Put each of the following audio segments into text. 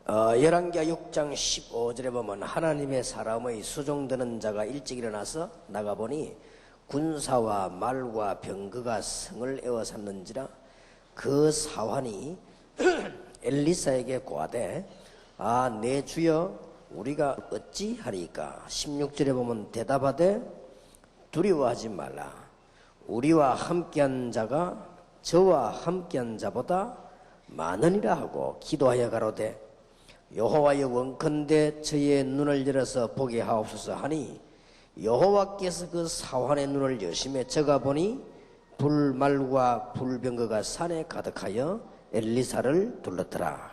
열왕기하 6장 15절에 보면 하나님의 사람의 수종되는 자가 일찍 일어나서 나가보니 군사와 말과 병거가 성을 에워쌌는지라 그 사환이 엘리사에게 고하되 내 주여 우리가 어찌하리까. 16절에 보면 대답하되 두려워하지 말라. 우리와 함께한 자가 저와 함께한 자보다 많으니라 하고 기도하여 가로되 여호와여 원컨대 저의 눈을 열어서 보게 하옵소서 하니 여호와께서 그 사환의 눈을 여심해 저가 보니 불말과 불병거가 산에 가득하여 엘리사를 둘렀더라.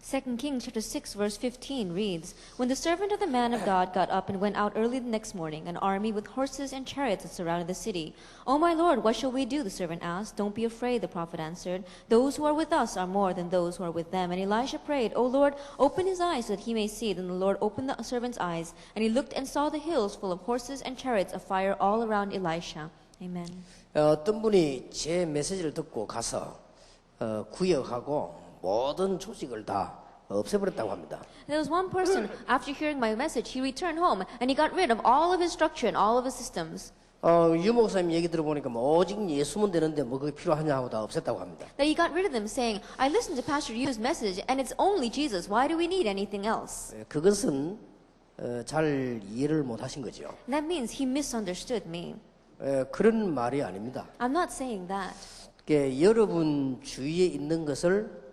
2 Kings chapter 6 verse 15 reads, When the servant of the man of God got up and went out early the next morning, an army with horses and chariots had surrounded the city. "O my lord, what shall we do?" the servant asked. "Don't be afraid," the prophet answered. "Those who are with us are more than those who are with them." And Elisha prayed, "O Lord, open his eyes so that he may see." Then the Lord opened the servant's eyes, and he looked and saw the hills full of horses and chariots of fire all around Elisha. Amen. 어떤 분이 제 메시지를 듣고 가서 구역하고 모든 조직을 다 없애버렸다고 합니다. There was one person, after hearing my message, he returned home and he got rid of all of his structure and all of his systems. 유 목사님 얘기 들어보니까 오직 예수면 되는데 뭐 그게 필요하냐 하고 다 없앴다고 합니다. That he got rid of them, saying, "I listened to Pastor Yu's message and it's only Jesus. Why do we need anything else?" 그것은 잘 이해를 못 하신 거죠. That means he misunderstood me. 그런 말이 아닙니다. I'm not saying that. 여러분 주위에 있는 것을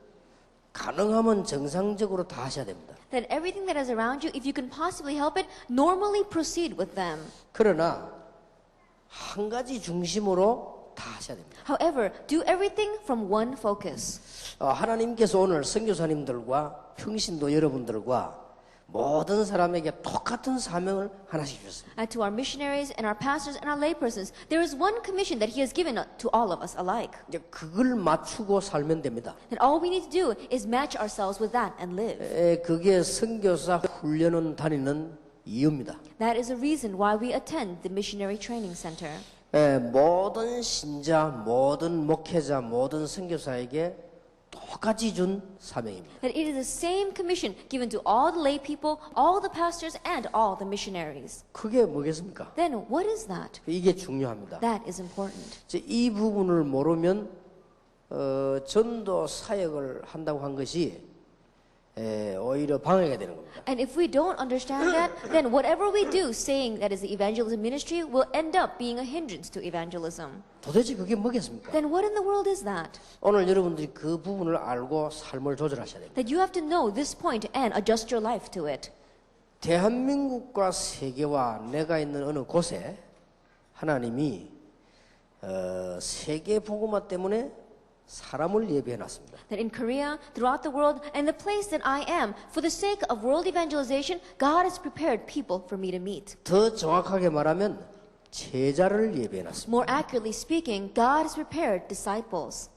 가능하면 정상적으로 다 하셔야 됩니다. That everything that is around you, if you can possibly help it, normally proceed with them. 그러나 한 가지 중심으로 다 하셔야 됩니다. However, do everything from one focus. 하나님께서 오늘 선교사님들과 평신도 여러분들과 모든 사람에게 똑같은 사명을 하나씩 주셨습니다. And to our missionaries and our pastors and our laypersons, there is one commission that He has given to all of us alike. 이제 그걸 맞추고 살면 됩니다. And all we need to do is match ourselves with that and live. 그게 선교사 훈련원 다니는 이유입니다. That is the reason why we attend the missionary training center. 모든 신자, 모든 목회자, 모든 선교사에게 똑같이 준 사명입니다. That it is the same commission given to all the lay people, all the pastors, and all the missionaries. 그게 뭐겠습니까? Then what is that? 이게 중요합니다. That is important. 이 부분을 모르면 전도 사역을 한다고 한 것이 오히려 방해가 되는 겁니다. And if we don't understand that, then whatever we do saying that is the evangelism ministry will end up being a hindrance to evangelism. 도대체 그게 뭐겠습니까? Then what in the world is that? 오늘 여러분들이 그 부분을 알고 삶을 조절하셔야 됩니다. That you have to know this point and adjust your life to it. 대한민국과 세계와 내가 있는 어느 곳에 하나님이 세계 복음화 때문에 사람을 예비해 놨습니다. That in Korea, throughout the world, and the place that I am, for the sake of world evangelization, God has prepared people for me to meet. 더 정확하게 말하면 제자를 예비해 놨습니다. More accurately speaking, God has prepared disciples.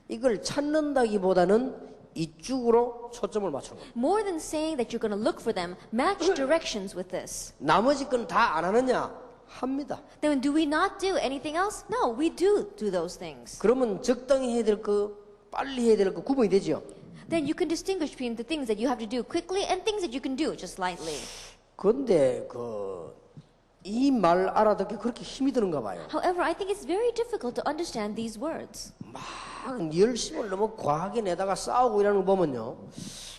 이걸 찾는다기보다는 이쪽으로 초점을 맞추는 겁니다. More than saying that you're going to look for them, match directions with this. 나머지 건 다 안 하느냐? 합니다. Then do we not do anything else? No, we do those things. 그러면 적당히 해야 될 거, 빨리 해야 될 거 구분이 되죠. Then you can distinguish between the things that you have to do quickly and things that you can do just lightly. 그런데 이 말 알아듣기 그렇게 힘이 드는가 봐요. However, I think it's very difficult to understand these words. 막 열심을 너무 과하게 내다가 싸우고 이러는 거 보면요.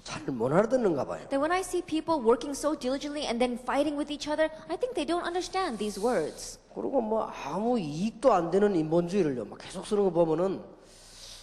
잘 못 알아듣는가 봐요. That when I see people working so diligently and then fighting with each other, I think they don't understand these words. 그리고 아무 이익도 안 되는 인본주의를요. 막 계속 쓰는 거 보면은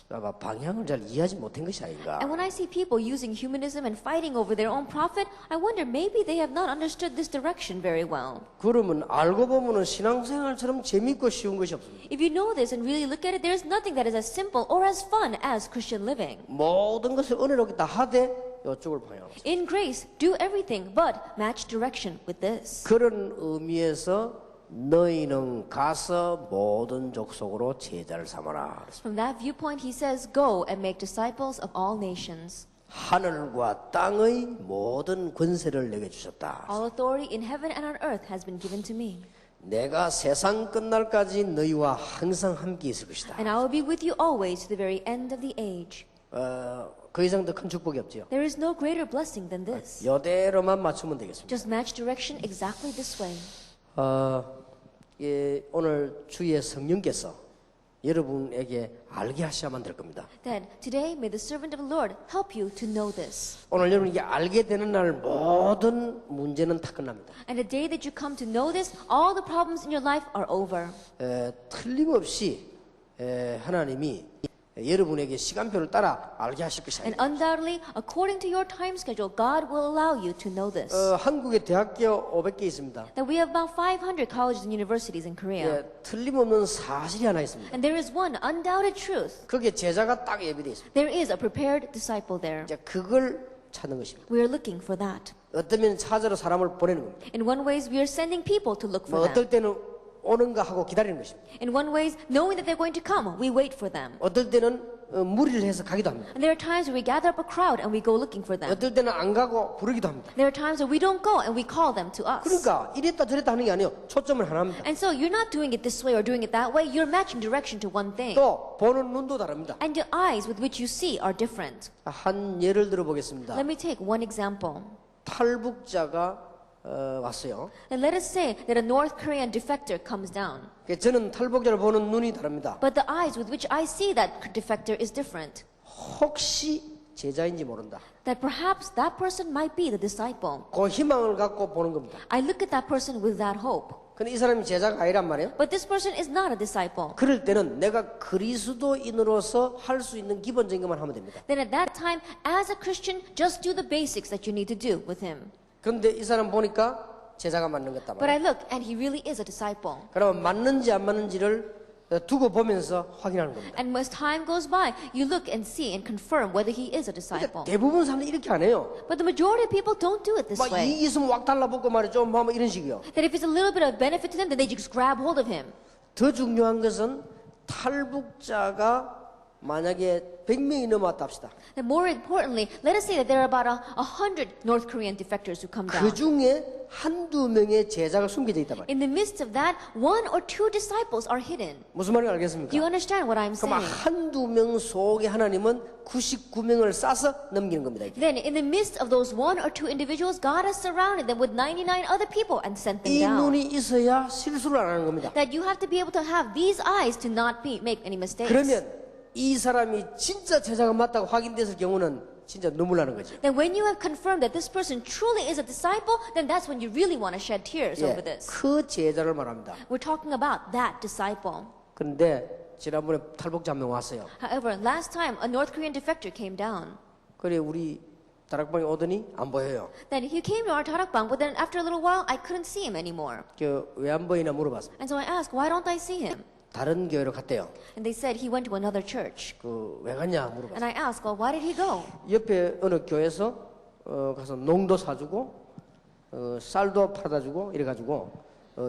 방향을 잘 이해하지 못한 것이 아닌가. And when I see people using humanism and fighting over their own profit, I wonder maybe they have not understood this direction very well. 그러면 알고 보면은 신앙생활처럼 재밌고 쉬운 것이 없습니다. If you know this and really look at it, there is nothing that is as simple or as fun as Christian living. 모든 것을 은혜롭게 다 하되 이쪽을 방향하고 있습니다. In grace, do everything, but match direction with this. 그런 의미에서 너희는 가서 모든 족속으로 제자를 삼아라. From that viewpoint, he says, "Go and make disciples of all nations." 하늘과 땅의 모든 권세를 내게 주셨다. All authority in heaven and on earth has been given to me. 내가 세상 끝날까지 너희와 항상 함께 있을 것이다. And I will be with you always to the very end of the age. 그 이상 더 큰 축복이 없지요. There is no greater blessing than this. 이대로만 맞추면 되겠습니다. Just match direction exactly this way. 예, 오늘 주의 성령께서 여러분에게 알게 하셔야만 될 겁니다. That today may the servant of the Lord help you to know this. 오늘 여러분이 알게 되는 날 모든 문제는 다 끝납니다. And the day that you come to know this, all the problems in your life are over. 틀림없이 하나님이 여러분에게 시간표를 따라 알게 하실 And 것입니다. undoubtedly, according to your time schedule, God will allow you to know this. 한국에 대학교 500개 있습니다. That we have about 500 colleges and universities in Korea. 틀림없는 사실이 하나 있습니다. And there is one undoubted truth. 거기에 제자가 딱 예비되어 있습니다. There is a prepared disciple there. 이제 그걸 찾는 것입니다. We are looking for that. 어떤 면은 찾으러 사람을 보내는 겁니다. In one ways, we are sending people to look 뭐 for them. 어떨 때는 오는가 하고 기다리는 것입니다. In one ways, knowing that they're going to come, we wait for them. 어떨 때는 무리를 해서 가기도 합니다. And there are times where we gather up a crowd and we go looking for them. 어떨 때는 안 가고 부르기도 합니다. There are times where we don't go and we call them to us. 그러니까 이랬다 저랬다 하는 게 아니에요. 초점을 하나 합니다. And so you're not doing it this way or doing it that way. You're matching direction to one thing. 또 보는 눈도 다릅니다. And the eyes with which you see are different. 한 예를 들어 보겠습니다. Let me take one example. 탈북자가 왔어요. And let us say that a North Korean defector comes down. 저는 탈북자를 보는 눈이 다릅니다. But the eyes with which I see that defector is different. 혹시 제자인지 모른다. That perhaps that person might be the disciple. 그 희망을 갖고 보는 겁니다. I look at that person with that hope. 근데 이 사람이 제자가 아니란 말이에요. But this person is not a disciple. 그럴 때는 내가 그리스도인으로서 할 수 있는 기본적인 것만 하면 됩니다. Then at that time, as a Christian, just do the basics that you need to do with him. 그런데 이 사람 보니까 제자가 맞는 것 같다 But I 말이에요. look, and he really is a disciple. 그러면 맞는지 안 맞는지를 두고 보면서 확인하는 겁니다. And as time goes by, you look and see and confirm whether he is a disciple. 대부분 사람들이 이렇게 안 해요. But the majority of people don't do it this 막 way. 이익 있으면 왁 달라붙고 말이죠. 뭐 이런 식이요. That if it's a little bit of benefit to them, then they just grab hold of him. 더 중요한 것은 탈북자가 만약에 100명이 넘어왔다 합시다. And more importantly, let us say that there are about 100 North Korean defectors who come down. 그 중에 한두 명의 제자가 숨겨져 있단 말이에요. In the midst of that, one or two disciples are hidden. 무슨 말인지 Do 알겠습니까? you understand what I'm 그럼 saying? 한두 명 속에 하나님은 99명을 싸서 넘기는 겁니다. 이렇게. Then, in the midst of those one or two individuals, God has surrounded them with 99 other people and sent them 이 down. 눈이 있어야 실수를 안 하는 겁니다. That you have to be able to have these eyes to not make any mistakes. 그러면 이 사람이 진짜 제자가 맞다고 확인됐을 경우는 진짜 눈물 나는 거죠. Then when you have confirmed that this person truly is a disciple, then that's when you really want to shed tears over this. 그 제자를 말합니다. We're talking about that disciple. 그런데 지난번에 탈북자 한 명 왔어요. However, last time a North Korean defector came down. 그래 우리 다락방에 오더니 안 보여요. Then he came to our tarakbang, but then after a little while, I couldn't see him anymore. 왜 안 보이나 물어봤습니다. And so I asked, why don't I see him? 다른 교회로 갔대요. And they said he went to another church. 왜 갔냐 물어봤어요. And I asked, well, why did he go? 옆에 어느 교회에서 가서 농도 사주고 쌀도 팔아다 주고 이래가지고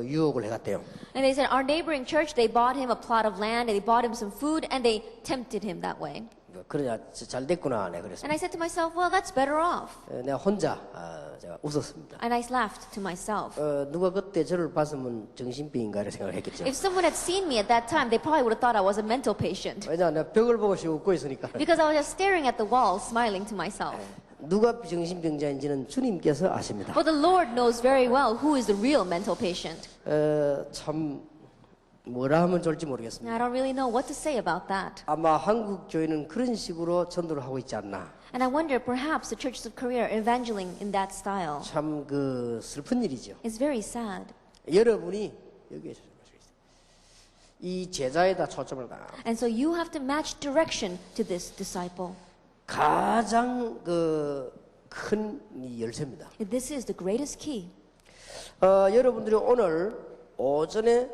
유혹을 해갔대요. And they said, our neighboring church, they bought him a plot of land, and they bought him some food, and they tempted him that way. 그러냐 잘 됐구나 내가 And 그랬습니다. I said to myself, well, that's better off. 내가 혼자 제가 웃었습니다. And I laughed to myself. 누가 그때 저를 봤으면 정신병인가 이런 생각을 했겠죠. If someone had seen me at that time, they probably would have thought I was a mental patient. 왜냐 내가 벽을 보고 웃고 있으니까. Because I was just staring at the wall, smiling to myself. 누가 정신병자인지는 주님께서 아십니다. But the Lord knows very well who is the real mental patient. 참 뭐라 하면 좋을지 모르겠습니다. I don't really know what to say about that. 아마 한국 교회는 그런 식으로 전도를 하고 있지 않나. And I wonder, perhaps the churches of Korea are evangeling in that style. 참 슬픈 일이죠. It's very sad. 여러분이 여기에 이 제자에다 초점을 다. And so you have to match direction to this disciple. 가장 큰 열쇠입니다. This is the greatest key. 여러분들이 오늘 오전에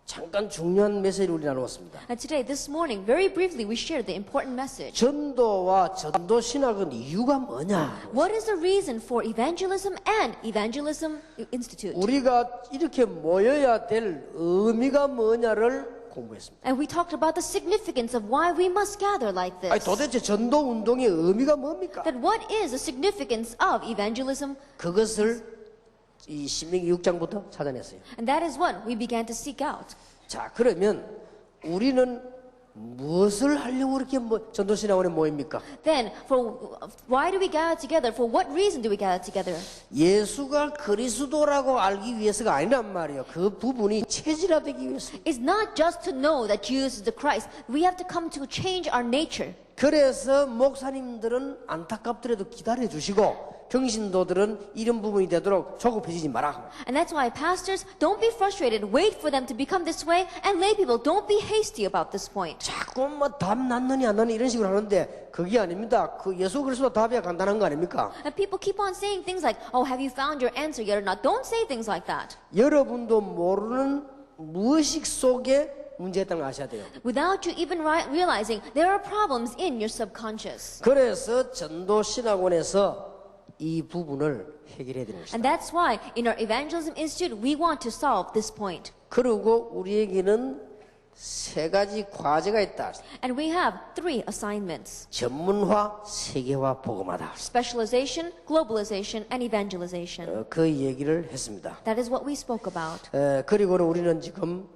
잠깐 중요한 메시지를 우리 나누었습니다. And today, this morning, very briefly, we shared the important message. 전도와 전도 신학은 이유가 뭐냐? What is the reason for evangelism and evangelism institute? 우리가 이렇게 모여야 될 의미가 뭐냐를 공부했습니다. And we talked about the significance of why we must gather like 아니, this. 도대체 전도 운동의 의미가 뭡니까? That what is the significance of evangelism? 그것을 이 신명기 6장부터 찾아냈어요. And that is what we began to seek out. 자, 그러면 우리는 무엇을 하려고 이렇게 전도신학원에 모입니까? Then, why do we gather together? For what reason do we gather together? 예수가 그리스도라고 알기 위해서가 아니란 말이에요. 그 부분이 체질화되기 위해서. It's not just to know that Jesus is the Christ. We have to come to change our nature. 그래서 목사님들은 안타깝더라도 기다려 주시고 평신도들은 이런 부분이 되도록 조급해지지 마라. And that's why pastors, don't be frustrated. Wait for them to become this way. And lay people, don't be hasty about this point. 자꾸 답 났느니 안 났느니 이런 식으로 하는데 그게 아닙니다. 그 예수 그리스도 답이야 간단한 거 아닙니까? And people keep on saying things like, oh, have you found your answer yet or not? Don't say things like that. 여러분도 모르는 무의식 속에 문제가 있다는 걸 아셔야 돼요. Without you even realizing there are problems in your subconscious. 그래서 전도신학원에서 이 부분을 해결해야 되는 것이다. And that's why in our Evangelism Institute, we want to solve this point. 그리고 우리에게는 세 가지 과제가 있다. And we have 3 assignments. 전문화, 세계화, 복음화다. Specialization, globalization, and evangelization. 그 얘기를 했습니다. That is what we spoke about. 그리고는 우리는 지금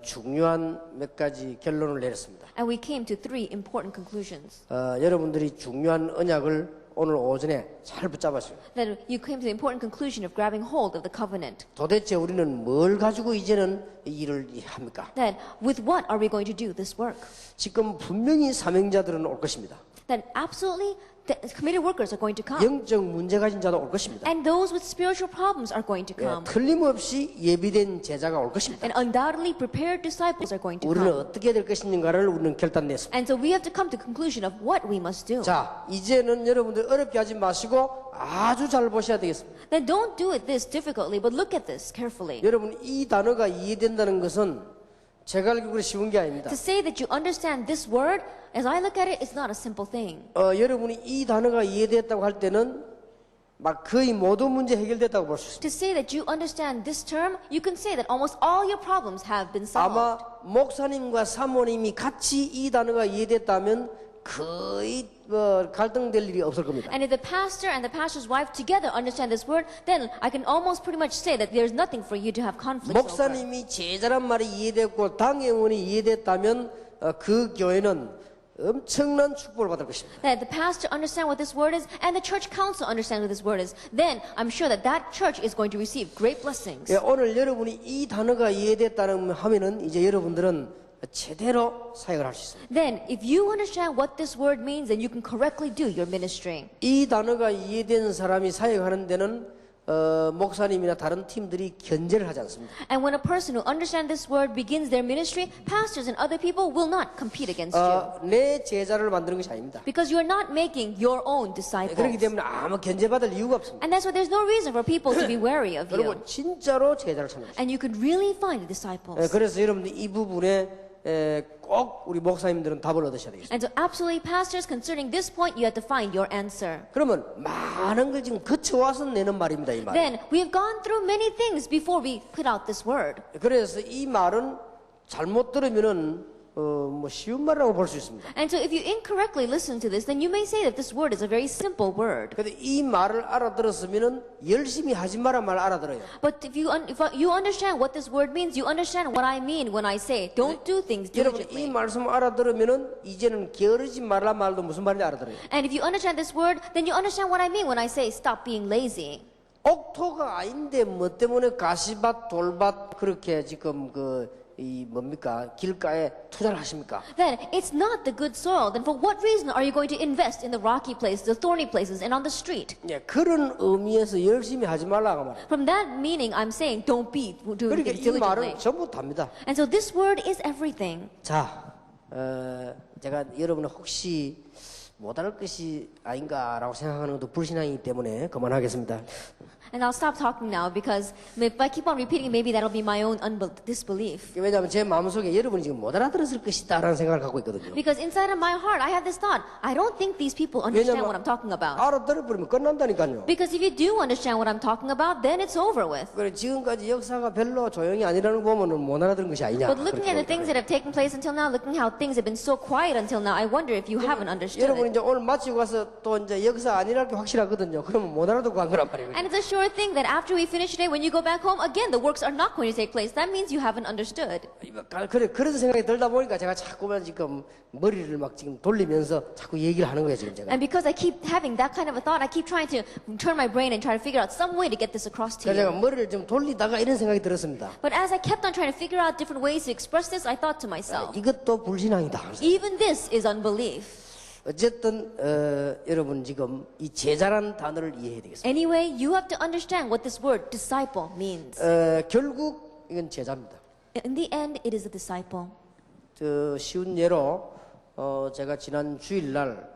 중요한 몇 가지 결론을 내렸습니다. And we came to 3 important conclusions. 여러분들이 중요한 언약을 오늘 오전에 잘 붙잡았어요. Then you came to the important conclusion of grabbing hold of the covenant. 도대체 우리는 뭘 가지고 이제는 이 일을 합니까? Then with what are we going to do this work? 지금 분명히 사명자들은 올 것입니다. Then absolutely the committed workers are going to come. 영적 문제 가진 자도 올 것입니다. And those with spiritual problems are going to come. 틀림없이 예비된 제자가 올 것입니다. And undoubtedly prepared disciples are going to 우리는 come. 어떻게 될 것인가를 우리는 결단냈습니다. And so we have to come to the conclusion of what we must do. 자, 이제는 여러분들 어렵게 하지 마시고 아주 잘 보셔야 되겠습니다. Then don't do it this difficultly, but look at this carefully. 여러분 이 단어가 이해된다는 것은 제가 알기로 쉬운 게 아닙니다. To say that you understand this word, as I look at it, it's not a simple thing. 여러분이 이 단어가 이해됐다고 할 때는 막 거의 모든 문제 해결됐다고 볼 수 있습니다. To say that you understand this term, you can say that almost all your problems have been solved. 아마 목사님과 사모님이 같이 이 단어가 이해됐다면 거의 갈등될 일이 없을 겁니다. And if the pastor and the pastor's wife together understand this word, then I can almost pretty much say that there's nothing for you to have conflicts over. 목사님이 제자란 말이 이해됐고 당회원이 이해됐다면 그 교회는 엄청난 축복을 받을 것입니다. That the pastor understand what this word is and the church council understand what this word is, then I'm sure that that church is going to receive great blessings. 오늘 여러분이 이 단어가 이해됐다는 하면은 이제 여러분들은 제대로 사역을 할 수 있습니다. Then, if you understand what this word means, then you can correctly do your ministry. 이 단어가 이해된 사람이 사역하는 데는 목사님이나 다른 팀들이 견제를 하지 않습니다. And when a person who understands this word begins their ministry, pastors and other people will not compete against you. 내 제자를 만드는 것이 아닙니다. Because you are not making your own disciples. 그렇기 때문에 아무 견제받을 이유가 없습니다. And that's why there's no reason for people to be wary of you. 여러분 진짜로 제자를 찾는 것입니다. And you could really find disciples. 그래서 여러분들 이 부분에 꼭 우리 목사님들은 답을 얻으셔야 되겠습니다. And so absolutely pastors, concerning this point, you have to find your answer. 그러면 많은 걸 지금 거쳐와서 내는 말입니다. 이 말. Then, we have gone through many things before we put out this word. 그래서 이 말은 잘못 들으면은 쉬운 말이라고 볼 수 있습니다. And so if you incorrectly listen to this, then you may say that this word is a very simple word. 근데 이 말을 알아들었으면은 열심히 하지 마라 말 알아들어요. But if you understand what this word means, you understand what I mean when I say don't do things 여러분 이 diligently. 말씀 알아들으면은 이제는 게으르지 말라 말도 무슨 말인지 알아들어요. And if you understand this word, then you understand what I mean when I say stop being lazy. 옥토가 아닌데 뭐 때문에 가시밭 돌밭 그렇게 지금 이 뭡니까 길가에 투자를 하십니까? Then it's not the good soil. Then for what reason are you going to invest in the rocky places, the thorny places, and on the street? 예, 그런 의미에서 열심히 하지 말라고 말해요. From that meaning, I'm saying don't be doing 그러니까 things 이 말은 diligently. 전부 답니다. And so this word is everything. 자, 제가 여러분은 혹시 못할 것이 아닌가라고 생각하는 것도 불신앙이기 때문에 그만하겠습니다. And I'll stop talking now because if I keep on repeating it, maybe that'll be my own disbelief. 왜냐하면 제 마음속에 여러분이 지금 못 알아들었을 것이다라는 생각을 갖고 있거든요. Because inside of my heart, I have this thought. I don't think these people understand what I'm talking about. 알아들어버리면 끝난다니까요. Because if you do understand what I'm talking about, then it's over with. 그래 지금까지 역사가 별로 조용히 아니라는 거 보면은 못 알아들은 것이 아니냐. But looking at the things that have taken place until now, looking how things have been so quiet until now, I wonder if you haven't understood 여러분 it. 이제 오늘 마치고 가서 또 이제 역사 아니랄 게 확실하거든요. 그러면 못 알아듣고 간 거란 말이에요. And it's a sure or think that after we finish today, when you go back home, again, the works are not going to take place. That means you haven't understood. 그런 생각이 들다 보니까 제가 자꾸만 지금 머리를 막 지금 돌리면서 자꾸 얘기를 하는 거예요, 지금 제가. And because I keep having that kind of a thought, I keep trying to turn my brain and try to figure out some way to get this across to 그래서 제가 you. 머리를 좀 돌리다가 이런 생각이 들었습니다. But as I kept on trying to figure out different ways to express this, I thought to myself, 이것도 불신앙이다. even this is unbelief. 어쨌든 여러분 지금 이 제자라는 단어를 이해해야 되겠습니다. Anyway, you have to understand what this word disciple means. 결국 이건 제자입니다. In the end, it is a disciple. 쉬운 예로 제가 지난 주일날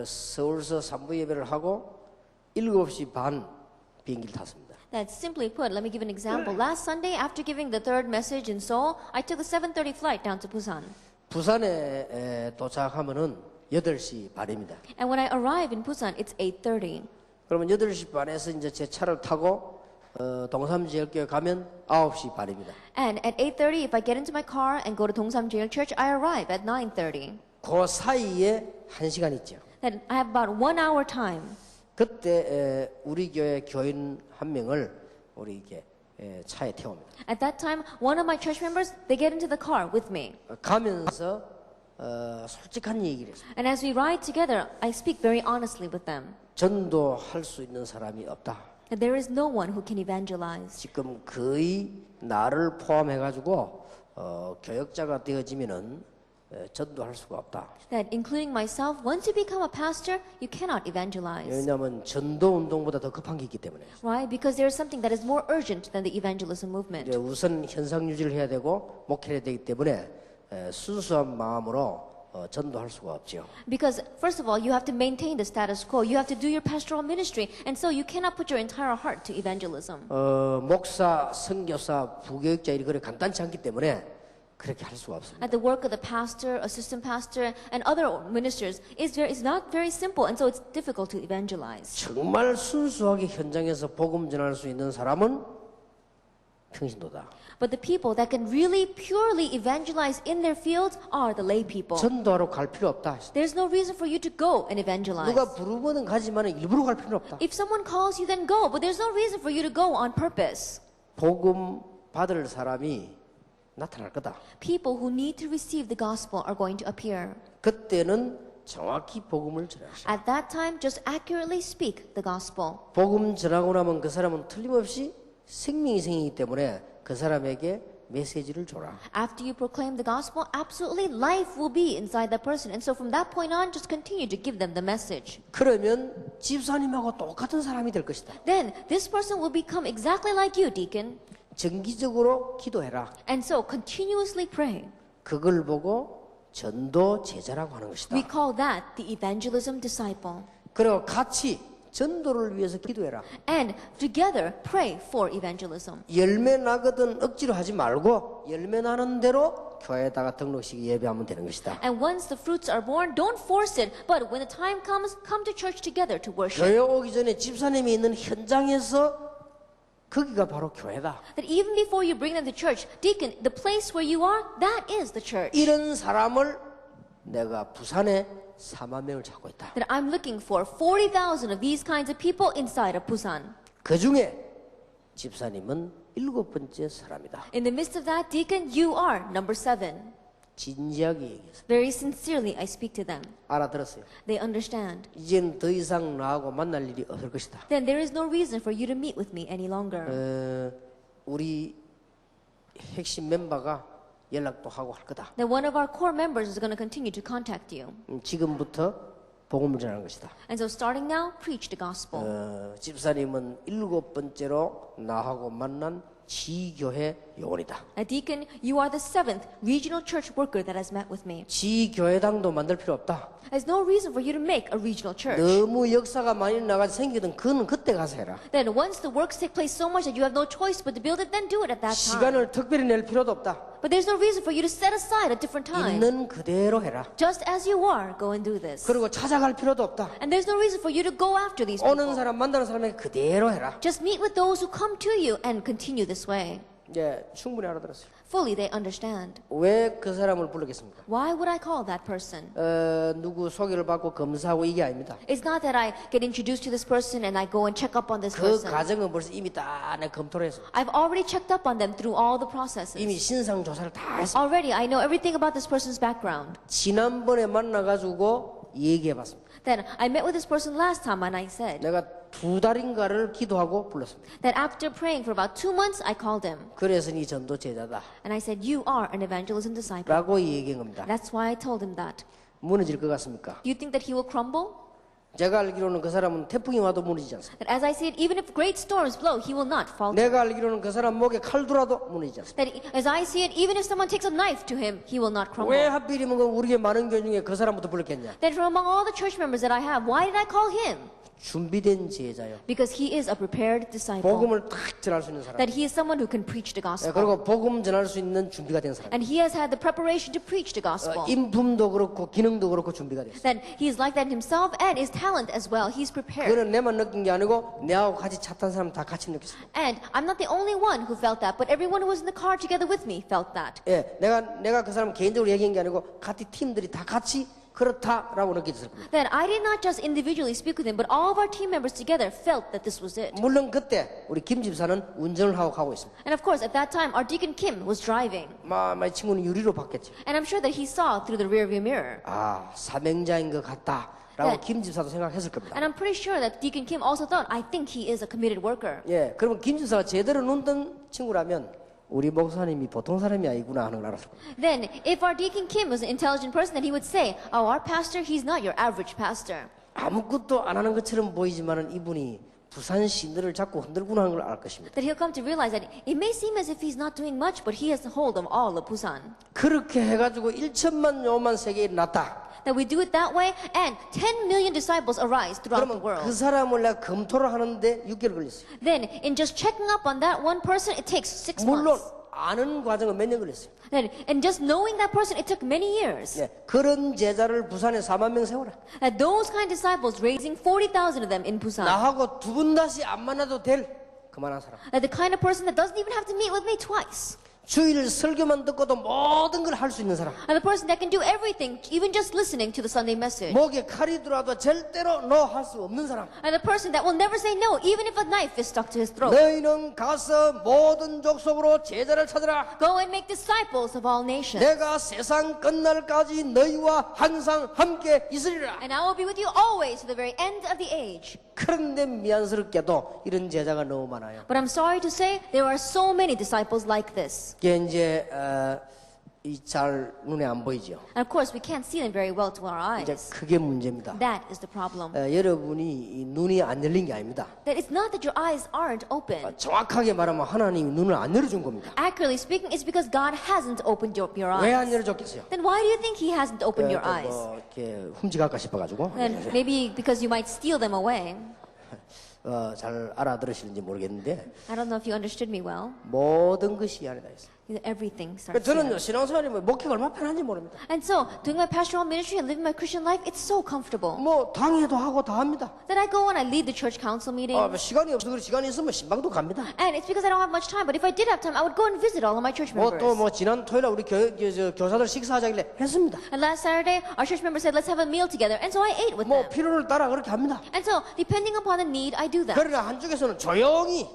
서울서 3부 예배를 하고 7시 반 비행기를 탔습니다. That simply put, let me give an example. Last Sunday, after giving the third message in Seoul, I took a 7:30 flight down to Busan. 부산에 도착하면은 8시 반입니다. And when I arrive in Busan, it's 8:30. 그러면 8시 반에서 이제 제 차를 타고 동삼제일교회 가면 9시 반입니다. And at 8:30, if I get into my car and go to Dongsan Jail Church, I arrive at 9:30. 그 사이에 1시간 있죠. That I have about 1 hour time. 그때 우리 교회 교인 한 명을 우리 이렇게 차에 태웁니다. At that time, one of my church members, they get into the car with me. 가면서 솔직한 얘기를 했어요. And as we ride together, I speak very honestly with them. 전도할 수 있는 사람이 없다. That there is no one who can evangelize. 지금 거의 나를 포함해가지고 교역자가 되어지면은 전도할 수가 없다. That including myself, once you become a pastor, you cannot evangelize. 왜냐하면 전도 운동보다 더 급한 게 있기 때문에. Why? Because there is something that is more urgent than the evangelism movement. 이제 우선 현상 유지를 해야 되고 목회를 해야 되기 때문에 순수한 마음으로 전도할 수가 없죠. Because first of all, you have to maintain the status quo. You have to do your pastoral ministry, and so you cannot put your entire heart to evangelism. 목사, 선교사, 부교육자 이리 그래 간단치 않기 때문에 그렇게 할 수가 없습니다. At the work of the pastor, assistant pastor, and other ministers is not very simple, and so it's difficult to evangelize. 정말 순수하게 현장에서 복음 전할 수 있는 사람은 평신도다. But the people that can really purely evangelize in their fields are the lay people. 전도하러 갈 필요 없다. There's no reason for you to go and evangelize. 누가 부르면은 가지만 일부러 갈 필요 없다. If someone calls you, then go. But there's no reason for you to go on purpose. 복음 받을 사람이 나타날 거다. People who need to receive the gospel are going to appear. 그때는 정확히 복음을 전하시오. At that time, just accurately speak the gospel. 복음 전하고 나면 그 사람은 틀림없이 생명이 생기기 때문에 그 사람에게 메시지를 줘라. After you proclaim the gospel, absolutely life will be inside that person. And so from that point on, just continue to give them the message. 그러면 집사님하고 똑같은 사람이 될 것이다. Then this person will become exactly like you, deacon. 정기적으로 기도해라. And so continuously pray. 그걸 보고 전도 제자라고 하는 것이다. We call that the evangelism disciple. 그리고 같이 전도를 위해서 기도해라. And together pray for evangelism. 열매 나거든 억지로 하지 말고 열매 나는 대로 교회에다가 등록식 예배하면 되는 것이다. And once the fruits are born, don't force it. But when the time comes, come to church together to worship. 교회 오기 전에 집사님이 있는 현장에서 거기가 바로 교회다. That even before you bring them to church, deacon, the place where you are, that is the church. 이런 사람을 내가 부산에 4만 명을 찾고 있다. That I'm looking for 40,000 of these kinds of people inside of Busan. 그 중에 집사님은 7번째 사람이다. In the midst of that, deacon, you are number 7. 진지하게 얘기했어요. Very sincerely, I speak to them. 알아들었어요. They understand. 이젠 더 이상 나하고 만날 일이 없을 것이다. Then there is no reason for you to meet with me any longer. 우리 핵심 멤버가 연락도 하고 할 거다. Then one of our core members is going to continue to contact you. 지금부터 복음을 전하는 것이다. And so starting now, preach the gospel. 집사님은 7번째로 나하고 만난 지교회 요원이다. A deacon, you are the 7th regional church worker that has met with me. 지교회당도 만들 필요 없다. There's no reason for you to make a regional church. 너무 역사가 많이 나가서 생기든 그는 그때 가서 해라. Then once the works take place so much that you have no choice but to build it, then do it at that time. 시간을 특별히 낼 필요도 없다. But there's no reason for you to set aside a different time. 있는 그대로 해라. Just as you are, go and do this. 그리고 찾아갈 필요도 없다. And there's no reason for you to go after these 오는 people. 사람 만나는 사람에게 그대로 해라. Just meet with those who come to you and continue this way. 예, 충분히 알아들었어요. Fully they understand. 왜 그 사람을 불렀겠습니까? Why would I call that person? 누구 소개를 받고 검사하고 이게 아닙니다. It's not that I get introduced to this person and I go and check up on this 그 person. 과정은 벌써 이미 다 내 검토를 했어. I've already checked up on them through all the processes. 이미 신상 조사를 다 했어. Already, I know everything about this person's background. 지난번에 만나가지고 얘기해봤습니다. Then I met with this person last time and I said 내가 2달인가를 기도하고 불렀습니다. that after praying for about 2 months, I called him. 그래서 네 전도 제자다 And I said, you are an evangelism disciple. 라고 얘기한 겁니다. That's why I told him that. 무너질 것 같습니까? Do you think that he will crumble? 제가 알기로는 그 사람은 태풍이 와도 무너지지 않습니다. That as I see it, even if great storms blow, he will not falter. 내가 알기로는 그 사람 목에 칼 들어도 무너지지 않습니다. That as I see it, even if someone takes a knife to him, he will not crumble. 왜 하필이면 우리 교회 많은 교회 중에 그 사람부터 불렀겠냐? Then from among all the church members that I have, why did I call him? 준비된 제자요. Because he is a prepared disciple. 복음을 탁 전할 수 있는 사람. That he is someone who can preach the 예, gospel. 그리고 복음 전할 수 있는 준비가 된 사람. And he has had the preparation to preach the gospel. 인품도 그렇고 기능도 그렇고 준비가 됐어요. Then he is like that himself and his talent as well. He's prepared. 그거는 내만 느낀 게 아니고 내하고 같이 차 탄 사람 다 같이 느꼈습니다. And I'm not the only one who felt that, but everyone who was in the car together with me felt that. 예, 내가 그 사람 개인적으로 얘기한 게 아니고 같이 팀들이 다 같이 그렇다라고 느꼈을 겁니다. Then I did not just individually speak with him, but all of our team members together felt that this was it. 물론 그때 우리 김 집사는 운전을 하고 가고 있습니다. And of course, at that time, our deacon Kim was driving. 이 친구는 유리로 봤겠죠. And I'm sure that he saw through the rearview mirror. 아, 사명자인 것 같다라고 네. 김 집사도 생각했을 겁니다. And I'm pretty sure that Deacon Kim also thought, I think he is a committed worker. 예, 그러면 김 집사가 제대로 눈뜬 친구라면 우리 목사님이 보통 사람이 아니구나 하는 걸 알았을 겁니다. Then, if our Deacon Kim was an intelligent person, then he would say, oh, our pastor, he's not your average pastor. 아무것도 안 하는 것처럼 보이지만은 이분이 부산 시너를 자꾸 흔들구나 하는 걸 알 것입니다. That he'll come to realize that it may seem as if he's not doing much, but he has the hold of all of Busan. 그렇게 해가지고 1천만 요만 세계에 났다. That we do it that way, and 10 million disciples arise throughout the 그러면 world. 그 사람을 내가 검토를 하는데 6개월 걸렸어요. Then, in just checking up on that one person, it takes 6 물론 months. 아는 과정은 몇 년 걸렸어요. Then, and just knowing that person, it took many years. 예, 그런 제자를 부산에 4만 명 세워라. That those kind of disciples, raising 40,000 of them in Busan. 나하고 두 번 다시 안 만나도 될 그만한 사람. That the kind of person that doesn't even have to meet with me twice. 주일 설교만 듣고도 모든 걸 할 수 있는 사람. And the person that can do everything, even just listening to the Sunday message. 목에 칼이 들어와도 절대로 no 할 수 없는 사람. And the person that will never say no, even if a knife is stuck to his throat. 너희는 가서 모든 족속으로 제자를 찾으라. Go and make disciples of all nations. 내가 세상 끝날까지 너희와 항상 함께 있으리라. And I will be with you always to the very end of the age. 그런데 미안스럽게도 이런 제자가 너무 많아요. But I'm sorry to say, there are so many disciples like this. 이게 이제 이 잘 눈에 안 보이죠. And of course, we can't see them very well to our 이제 eyes. 그게 문제입니다. That is the problem. 여러분이 이 눈이 안 열린 게 아닙니다. That it's not that your eyes aren't open. 정확하게 말하면 하나님이 눈을 안 열어준 겁니다. Accurately speaking, it's because God hasn't opened your 왜 안 eyes. 열어줬겠어요? Then why do you think He hasn't opened your eyes? 뭐 이렇게 훔치갈까 싶어가지고 Then maybe because you might steal them away. 잘 알아들으시는지 모르겠는데 I don't know if you understood me well. 모든 것이 이 안에 다 있어요. Everything starts 저는 here. 신앙생활이 목회가 얼마나 편한지 모릅니다. And so, doing my pastoral ministry and living my Christian life, it's so comfortable. 뭐 당회도 하고 다 합니다. Then I go and I lead the church council meeting. 뭐 시간이 없어서 그래 시간이 있으면 신방도 갑니다. And it's because I don't have much time. But if I did have time, I would go and visit all of my church 뭐 members. 또 뭐 지난 토요일에 우리 교사들 식사하자길래 했습니다. And last Saturday, our church members said, let's have a meal together. And so I ate with 뭐 them. 필요를 따라 그렇게 합니다. And so, depending upon the need, I do that. 그러나 한쪽에서는 조용히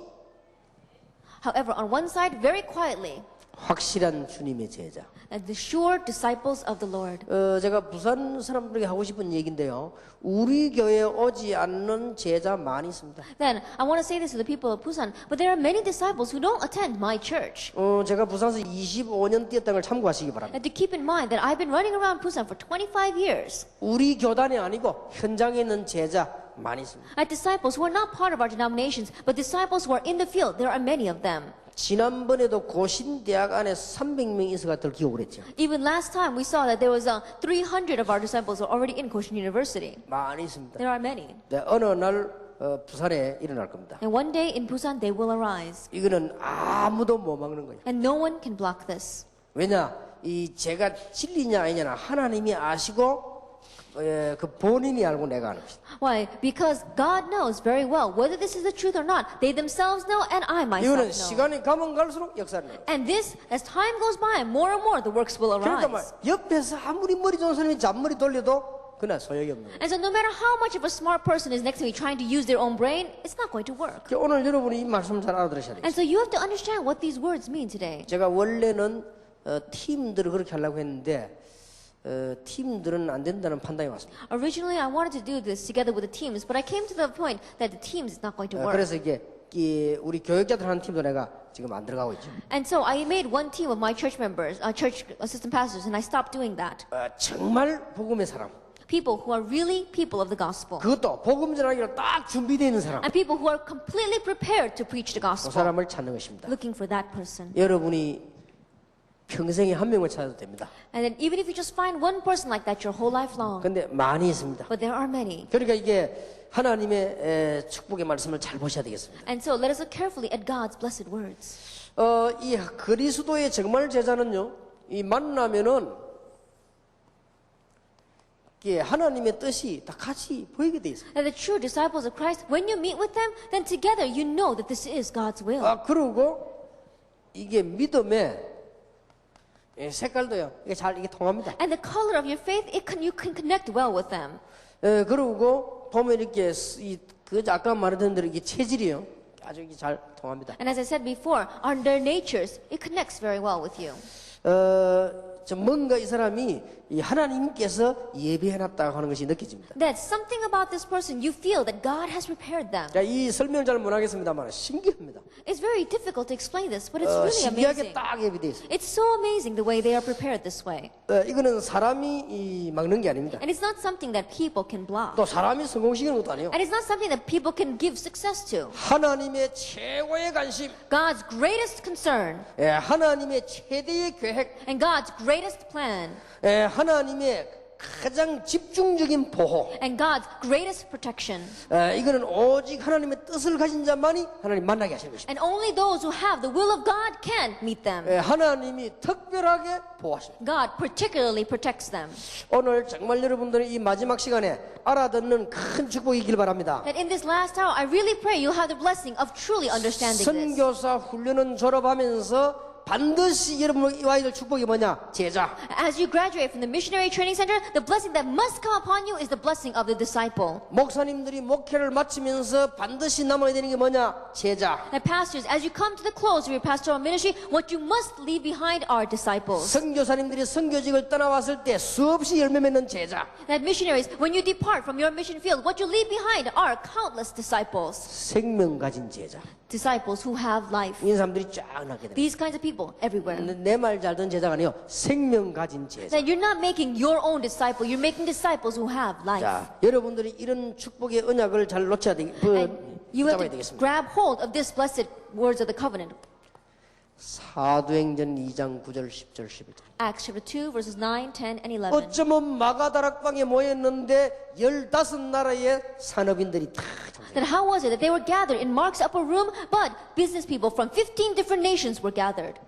However, on one side, very quietly, 확실한 주님의 제자. as the sure disciples of the Lord. 제가 부산 사람들에게 하고 싶은 얘기인데요. 우리 교회에 오지 않는 제자 많이 있습니다. Then, I want to say this to the people of Busan, but there are many disciples who don't attend my church. 제가 부산에서 25년 뛰었다는 걸 참고하시기 바랍니다. And to keep in mind that I've been running around Busan for 25 years. 우리 교단이 아니고 현장에 있는 제자 많이 있습니다. At disciples who are not part of our denominations, but disciples who are in the field, there are many of them. 지난번에도 고신대학 안에 300명이 있어가 들기고 그랬죠. Even last time, we saw that there was 300 of our disciples who are already in Koshin University. 많이 있습니다. There are many. 네, 어느 날 부산에 일어날 겁니다. And one day in Busan, they will arise. 이거는 아무도 못 막는 거예요. And no one can block this. 왜냐? 이 제가 진리냐 아니냐는 하나님이 아시고 그 본인이 알고 내가 아는 것이다. Why? Because God knows very well whether this is the truth or not. They themselves know, and I myself 이거는 know. 시간이 가면 갈수록 역사를 내요. And this, as time goes by, more and more the works will 그러니까 arise. 옆에서 아무리 머리 좋은 사람이 잔머리 돌려도 그날 소용이 없는 거예요. And so no matter how much of a smart person is next to me trying to use their own brain, it's not going to work. 오늘 여러분이 이 말씀을 잘 알아들으셔야 돼요. And so you have to understand what these words mean today. 제가 원래는 팀들을 그렇게 하려고 했는데 팀들은 안 된다는 판단이 왔습니다. Originally, I wanted to do this together with the teams, but I came to the point that the teams is not going to work. 그래서 이게 우리 교육자들 하는 팀도 내가 지금 안 들어가고 있죠. And so I made one team of my church members, church assistant pastors, and I stopped doing that. 정말 복음의 사람. People who are really people of the gospel. 그것도 복음 전하기로 딱 준비되어 있는 사람. And people who are completely prepared to preach the 그 gospel. 사람을 찾는 것입니다. Looking for that person. 여러분이 평생에 한 명을 찾아도 됩니다. And then even if you just find one person like that your whole life long. 근데 많이 있습니다. But there are many. 그러니까 이게 하나님의 축복의 말씀을 잘 보셔야 되겠습니다. And so let us look carefully at God's blessed words. 이 그리스도의 정말 제자는요, 이 만나면은 이게 하나님의 뜻이 다 같이 보이게 돼 있어요. And the true disciples of Christ, when you meet with them, then together you know that this is God's will. 그리고 이게 믿음의 색깔도요, 이게 통합니다. And the color of your faith, you can connect well with them. 그리고 보면 이렇게 아까 말했던 대로 이게 체질이요, 아주 이게 잘 통합니다. And as I said before, their natures, it connects very well with you. 뭔가 이 사람이 이 하나님께서 예비해놨다고 하는 것이 느껴집니다. That something about this person, you feel that God has prepared them. 이 설명을 잘 못하겠습니다만 신기합니다. It's very difficult to explain this, but it's really 신기하게 amazing. 딱 예비되어 있어요. It's so amazing the way they are prepared this way. 이거는 사람이 막는 게 아닙니다. And it's not something that people can block. 또 사람이 성공시키는 것도 아니에요. And it's not something that people can give success to. 하나님의 최고의 관심, God's greatest concern 하나님의 최대의 계획, and God's greatest plan 하나님의 가장 집중적인 보호, and God's greatest protection. 이거는 오직 하나님의 뜻을 가진 자만이 하나님 만나게 하시는 것입니다. And only those who have the will of God can meet them. 하나님이 특별하게 보호하십니다. God particularly protects them. 오늘 정말 여러분들이 이 마지막 시간에 알아듣는 큰 축복이길 바랍니다. That in this last hour, I really pray you'll have the blessing of truly understanding this. 선교사 훈련은 졸업하면서 반드시 여러분의 아이들 축복이 뭐냐? 제자. As you graduate from the missionary training center, the blessing that must come upon you is the blessing of the disciple. 목사님들이 목회를 마치면서 반드시 남아야 되는 게 뭐냐? 제자. And pastors, as you come to the close of your pastoral ministry, what you must leave behind are disciples. 선교사님들이 선교직을 떠나왔을 때 수없이 열매 맺는 제자. That missionaries, when you depart from your mission field, what you leave behind are countless disciples. 생명 가진 제자. Disciples who have life. 이 사람들이 쫙 나게 됩니다. These kinds of people everywhere. 내 말 잘 듣는 제자가 아니요. 생명 가진 제자. That you're not making your own disciple, you're making disciples who have life. 자, 여러분들이 이런 축복의 언약을 잘 놓쳐야 You have 붙잡아야 to 되겠습니다. grab hold of this blessed words of the covenant. 사도행전 2장 9절 10절 11절. Acts chapter 2 verses 9, 10, and 11. 어쩌면 마가다락방에 모였는데 15나라의 산업인들이 다 참석했어요. Then how was it that they were gathered in Mark's upper room, but business people from 15 different nations were gathered?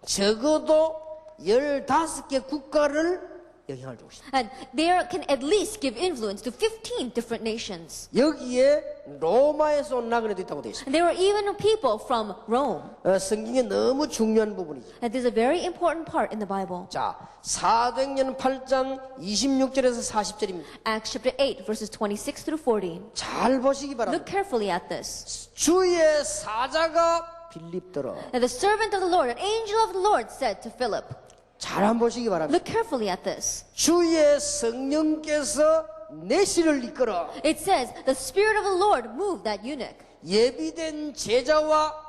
적어도 15개 국가를 영향을 주고 있습니다. And there can at least give influence to 15 different nations. 여기에 로마에서 온 나그네도 있다고 되어 있습니다. And there were even people from Rome. 성경에 너무 중요한 부분이죠. And this is a very important part in the Bible. 자, 사도행전 8장 26절에서 40절입니다. Acts chapter 8 verses 26 through 40. 잘 보시기 Look 바랍니다. carefully at this. 주의 사자가 빌립더러. Now the servant of the Lord, an angel of the Lord, said to Philip. 잘 한번 보시기 바랍니다. Look carefully at this. 주의 성령께서 내시를 이끌어 It says, the Spirit of the Lord moved that eunuch. 예비된 제자와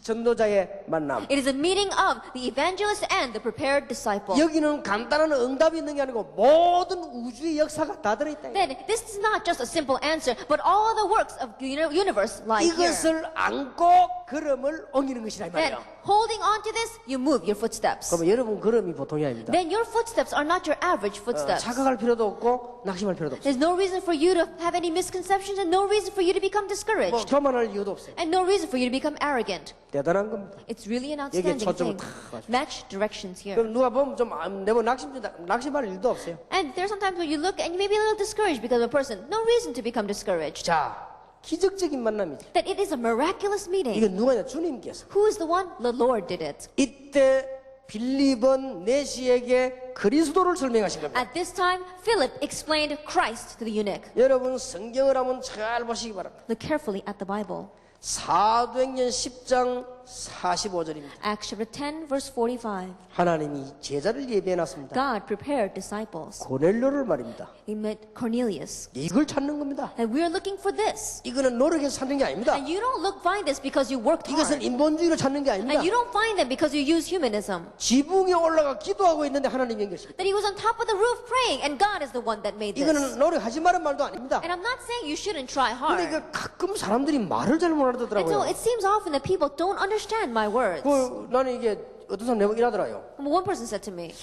전도자의 만남. It is a meeting of the evangelist and the prepared disciple. 여기는 간단한 응답이 있는 게 아니고 모든 우주의 역사가 다 들어있다. Then this is not just a simple answer, but all the works of the universe lie here. 이것을 안고 걸음을 옮기는 것이라 이 Then 말이에요. holding on to this, you move your footsteps. 그러면 여러분 걸음이 보통이 아닙니다. Then your footsteps are not your average footsteps. 착각할 필요도 없고 낙심할 필요도 없어요. There's no reason for you to have any misconceptions and no reason for you to become 뭐 discouraged. 교만할 이유도 없어요. And no reason for you to become arrogant. 대단한 겁니다. It's really an 여기에 outstanding 초점을 thing. 탁 맞춰. Match directions here. 그럼 누가 보면 좀 내가 낙심할 일도 없어요. And there's sometimes when you look and you may be a little discouraged because of a person. No reason to become discouraged. 자, 기적적인 만남이죠. That it is a miraculous meeting. 이건 누가냐? 주님께서. Who is the one? The Lord did it. 이때 빌립은 내시에게 그리스도를 설명하신 겁니다. At this time, Philip explained Christ to the eunuch. 여러분 성경을 한번 잘 보시기 바랍니다. Look carefully at the Bible. 사도행전 10장 45절입니다. Acts chapter 10, verse 45. 하나님이 제자를 예비해 놨습니다. God prepared disciples. 고넬료를 말입니다. He met Cornelius. 이걸 찾는 겁니다. And we are looking for this. 이거는 노력해서 찾는 게 아닙니다. And you don't find this because you worked 이것은 hard. 인본주의로 찾는 게 아닙니다. And you don't find them because you use humanism. 지붕에 올라가 기도하고 있는데 하나님이 연결시킵니다. That he was on top of the roof praying and God is the one that made this. 이거는 노력하지 말은 말도 아닙니다. And I'm not saying you shouldn't try 근데 hard. 이거 가끔 사람들이 말을 잘 못 And so 알아듣더라고요. it seems often that people don't understand my words. 나는 이게 어떤 사람 내가 이러더라요. One person said to me,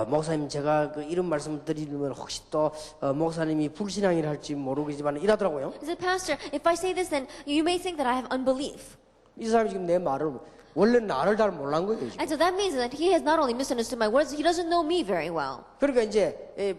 목사님 제가 이런 말씀 드리면 혹시 또 목사님이 불신앙이라 할지 모르겠지만 이러더라고요. he said, Pastor, if I say this, then you may think that I have unbelief. 이 사람이 지금 내 말을 원래 나를 잘 몰란 거예요. 지금. And so that means that he has not only misunderstood my words, he doesn't know me very well. 그러니까 이제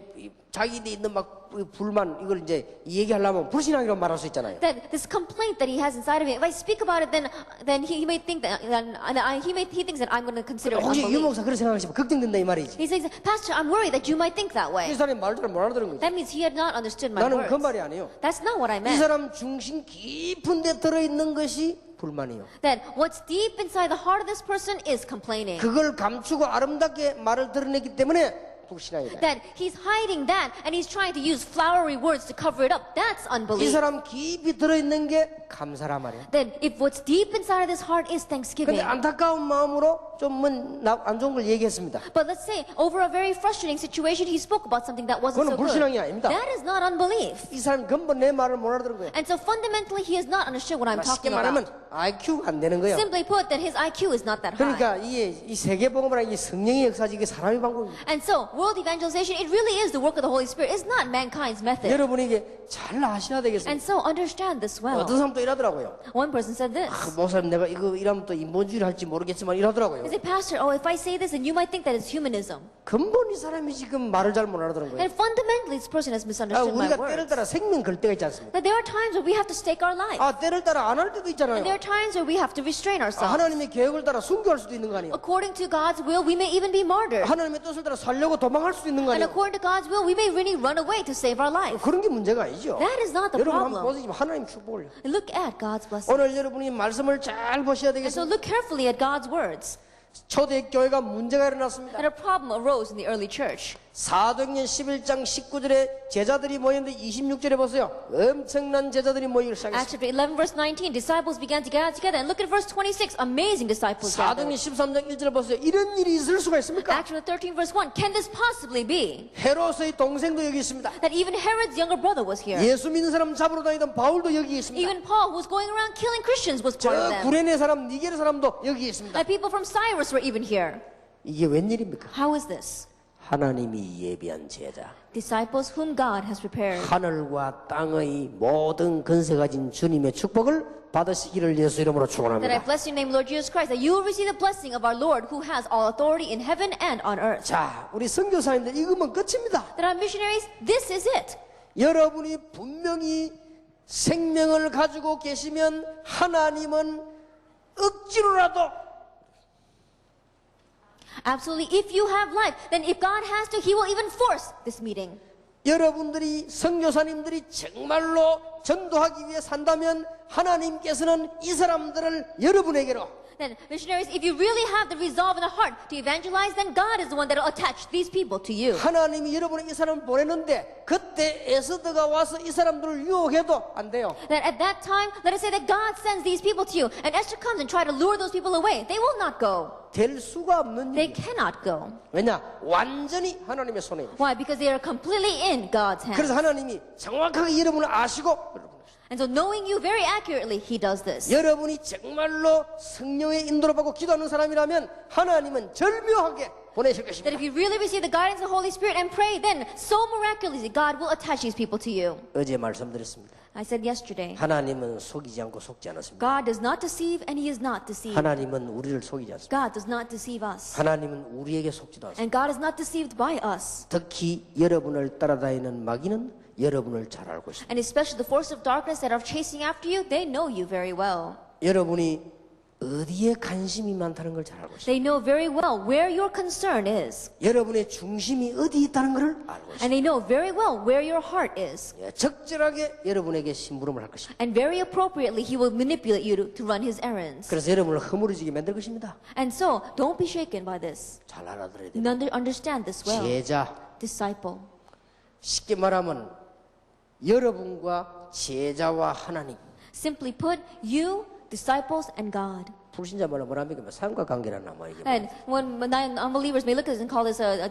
자기들이 있는 막 불만 이걸 이제 얘기하려면 불신앙이라고 말할 수 있잖아요. That this complaint that he has inside of him, if I speak about it, then he may think that he thinks that I'm going to consider it 혹시 유 unbelief. 목사 그렇게 생각하시면 걱정된다 이 말이지. He says, Pastor, I'm worried that you might think that 이 way. 사람이 말을 잘 못 알아들은 거지. That means he had not understood my 나는 그 words. 말이 아니에요. That's not what I 이 meant. 사람 중심 깊은 데 들어있는 것이 불만이에요. That what's deep inside the heart of this person is complaining. 그걸 감추고 아름답게 말을 드러냈기 때문에 불신앙이다. That he's hiding that and he's trying to use flowery words to cover it up. That's 이 unbelief. 사람 깊이 들어있는 게 감사란 말이야. Then if what's deep inside of this heart is thanksgiving. 근데 안타까운 마음으로 좀 안 좋은 걸 얘기했습니다. But let's say over a very frustrating situation, he spoke about something that wasn't 그거는 so good. 불신앙이 아닙니다. That is not unbelief. 이 사람이 근본 내 말을 못 알아들은 거예요. And so fundamentally, he has not understood what I'm 쉽게 talking 말하면 about. IQ가 안 되는 거예요. Simply put, that his IQ is not that high. 그러니까 이 세계복음이라는 이 성령의 역사지 이게 사람의 방법입니다. And so, world evangelization, it really is the work of the Holy Spirit. It's not mankind's method. 여러분이 이게 잘 아셔야 되겠습니다. And so, understand this well. 어떤 사람도 이러더라고요. One person said this. 목사님 내가 이거 이러면 또 인본주의를 할지 모르겠지만 이러더라고요. He said, Pastor, if I say this, then you might think that it's humanism. 근본 이 사람이 지금 말을 잘 못 알아들은 거예요. And fundamentally, this person has misunderstood my 우리가 때를 words. 따라 생명 걸 때가 있지 않습니까? That there are times where we have to stake our life. 때를 따라 안 할 때도 있잖아요. And there are times where we have to restrain ourselves. 하나님의 계획을 따라 순교할 수도 있는 거 아니에요. According to God's will, we may even be martyred. 하나님의 뜻을 따라 살려고 도망갈 수도 있는 거 And 아니에요. according to God's will, we may really run away to save our life. 그런 게 문제가 아니죠. That is not the 여러분 한번 problem. 보시면 하나님 축복을요. Look at God's blessing. 오늘 여러분이 말씀을 잘 보셔야 And so 되겠습니다. look carefully at God's words. 초대교회가 문제가 일어났습니다. That a problem arose in the early church. 사도행전 11장 19절에 제자들이 모였는데 26절에 보세요. 엄청난 제자들이 모이기 Acts 시작했어요. chapter 11, verse 19, disciples began to gather together. And look at verse 26, amazing disciples gathered. 사도행전 13장 1절에 보세요. 이런 일이 있을 수가 있습니까? Acts chapter 13, verse 1, can this possibly be? 헤롯의 동생도 여기 있습니다. That even Herod's younger brother was here. 예수 믿는 사람 잡으러 다니던 바울도 여기 있습니다. Even Paul, who was going around killing Christians, was part of 저 them. 구레네 사람, 니게르 사람도 여기 있습니다. And people from Cyrus were even here. 이게 웬일입니까? How is this? 하나님이 예비한 제자. Disciples whom God has prepared. 하늘과 땅의 모든 근세 가진 주님의 축복을 받으시기를 예수 이름으로 That I 축원합니다. bless your name, Lord Jesus Christ, that you will receive the blessing of our Lord who has all authority in heaven and on earth. 자, 우리 선교사님들 이거면 끝입니다. That our missionaries, this is it. 여러분이 분명히 생명을 가지고 계시면 하나님은 억지로라도 Absolutely. If you have life, then if God has to, He will even force this meeting. 여러분들이 선교사님들이 정말로 전도하기 위해 산다면 하나님께서는 이 사람들을 여러분에게로 Then, missionaries, if you really have the resolve in the heart to evangelize, then God is the one that will attach these people to you. 하나님이 여러분이 이 사람을 보내는데 그때 에스더가 와서 이 사람들을 유혹해도 안 돼요. That at that time, let us say that God sends these people to you, and Esther comes and try to lure those people away. They will not go. 될 수가 없는 They 일이에요. cannot go. 왜냐? 완전히 하나님의 손에 있어요. Why? Because they are completely in God's hands. 그래서 하나님이 정확하게 여러분을 아시고 And so knowing you very accurately, he does this. 여러분이 정말로 성령의 인도를 받고 기도하는 사람이라면 하나님은 절묘하게 보내실 That 것입니다. if you really receive the guidance of the Holy Spirit and pray, then so miraculously God will attach these people to you. 어제 말씀드렸습니다. I said yesterday, 하나님은 속이지 않고 속지 않았습니다. God does not deceive and he is not deceived. 하나님은 우리를 속이지 않습니다. God does not deceive us. 하나님은 우리에게 속지도 않습니다. And God is not deceived by us. 특히 여러분을 따라다니는 마귀는 여러분을 잘 알고 있습니다. And especially the force of darkness that are chasing after you, they know you very well. 여러분이 어디에 관심이 많다는 걸 잘 알고 있습니다. They know very well where your concern is. 여러분의 중심이 어디 있다는 걸 알고 있습니다. And they know very well where your heart is. 예, 적절하게 여러분에게 심부름을 할 것입니다. And very appropriately, he will manipulate you to run his errands. 그래서 여러분을 허물어지게 만들 것입니다. And so, don't be shaken by this. 잘 알아들어야 돼요. Understand this well. 제자, Disciple. 쉽게 말하면 여러분과 제자와 하나님. Simply put, you, disciples, and God. 불신자 말로 뭐랍니까? 삼각관계라나 뭐 이게. And when unbelievers may look at this and call this a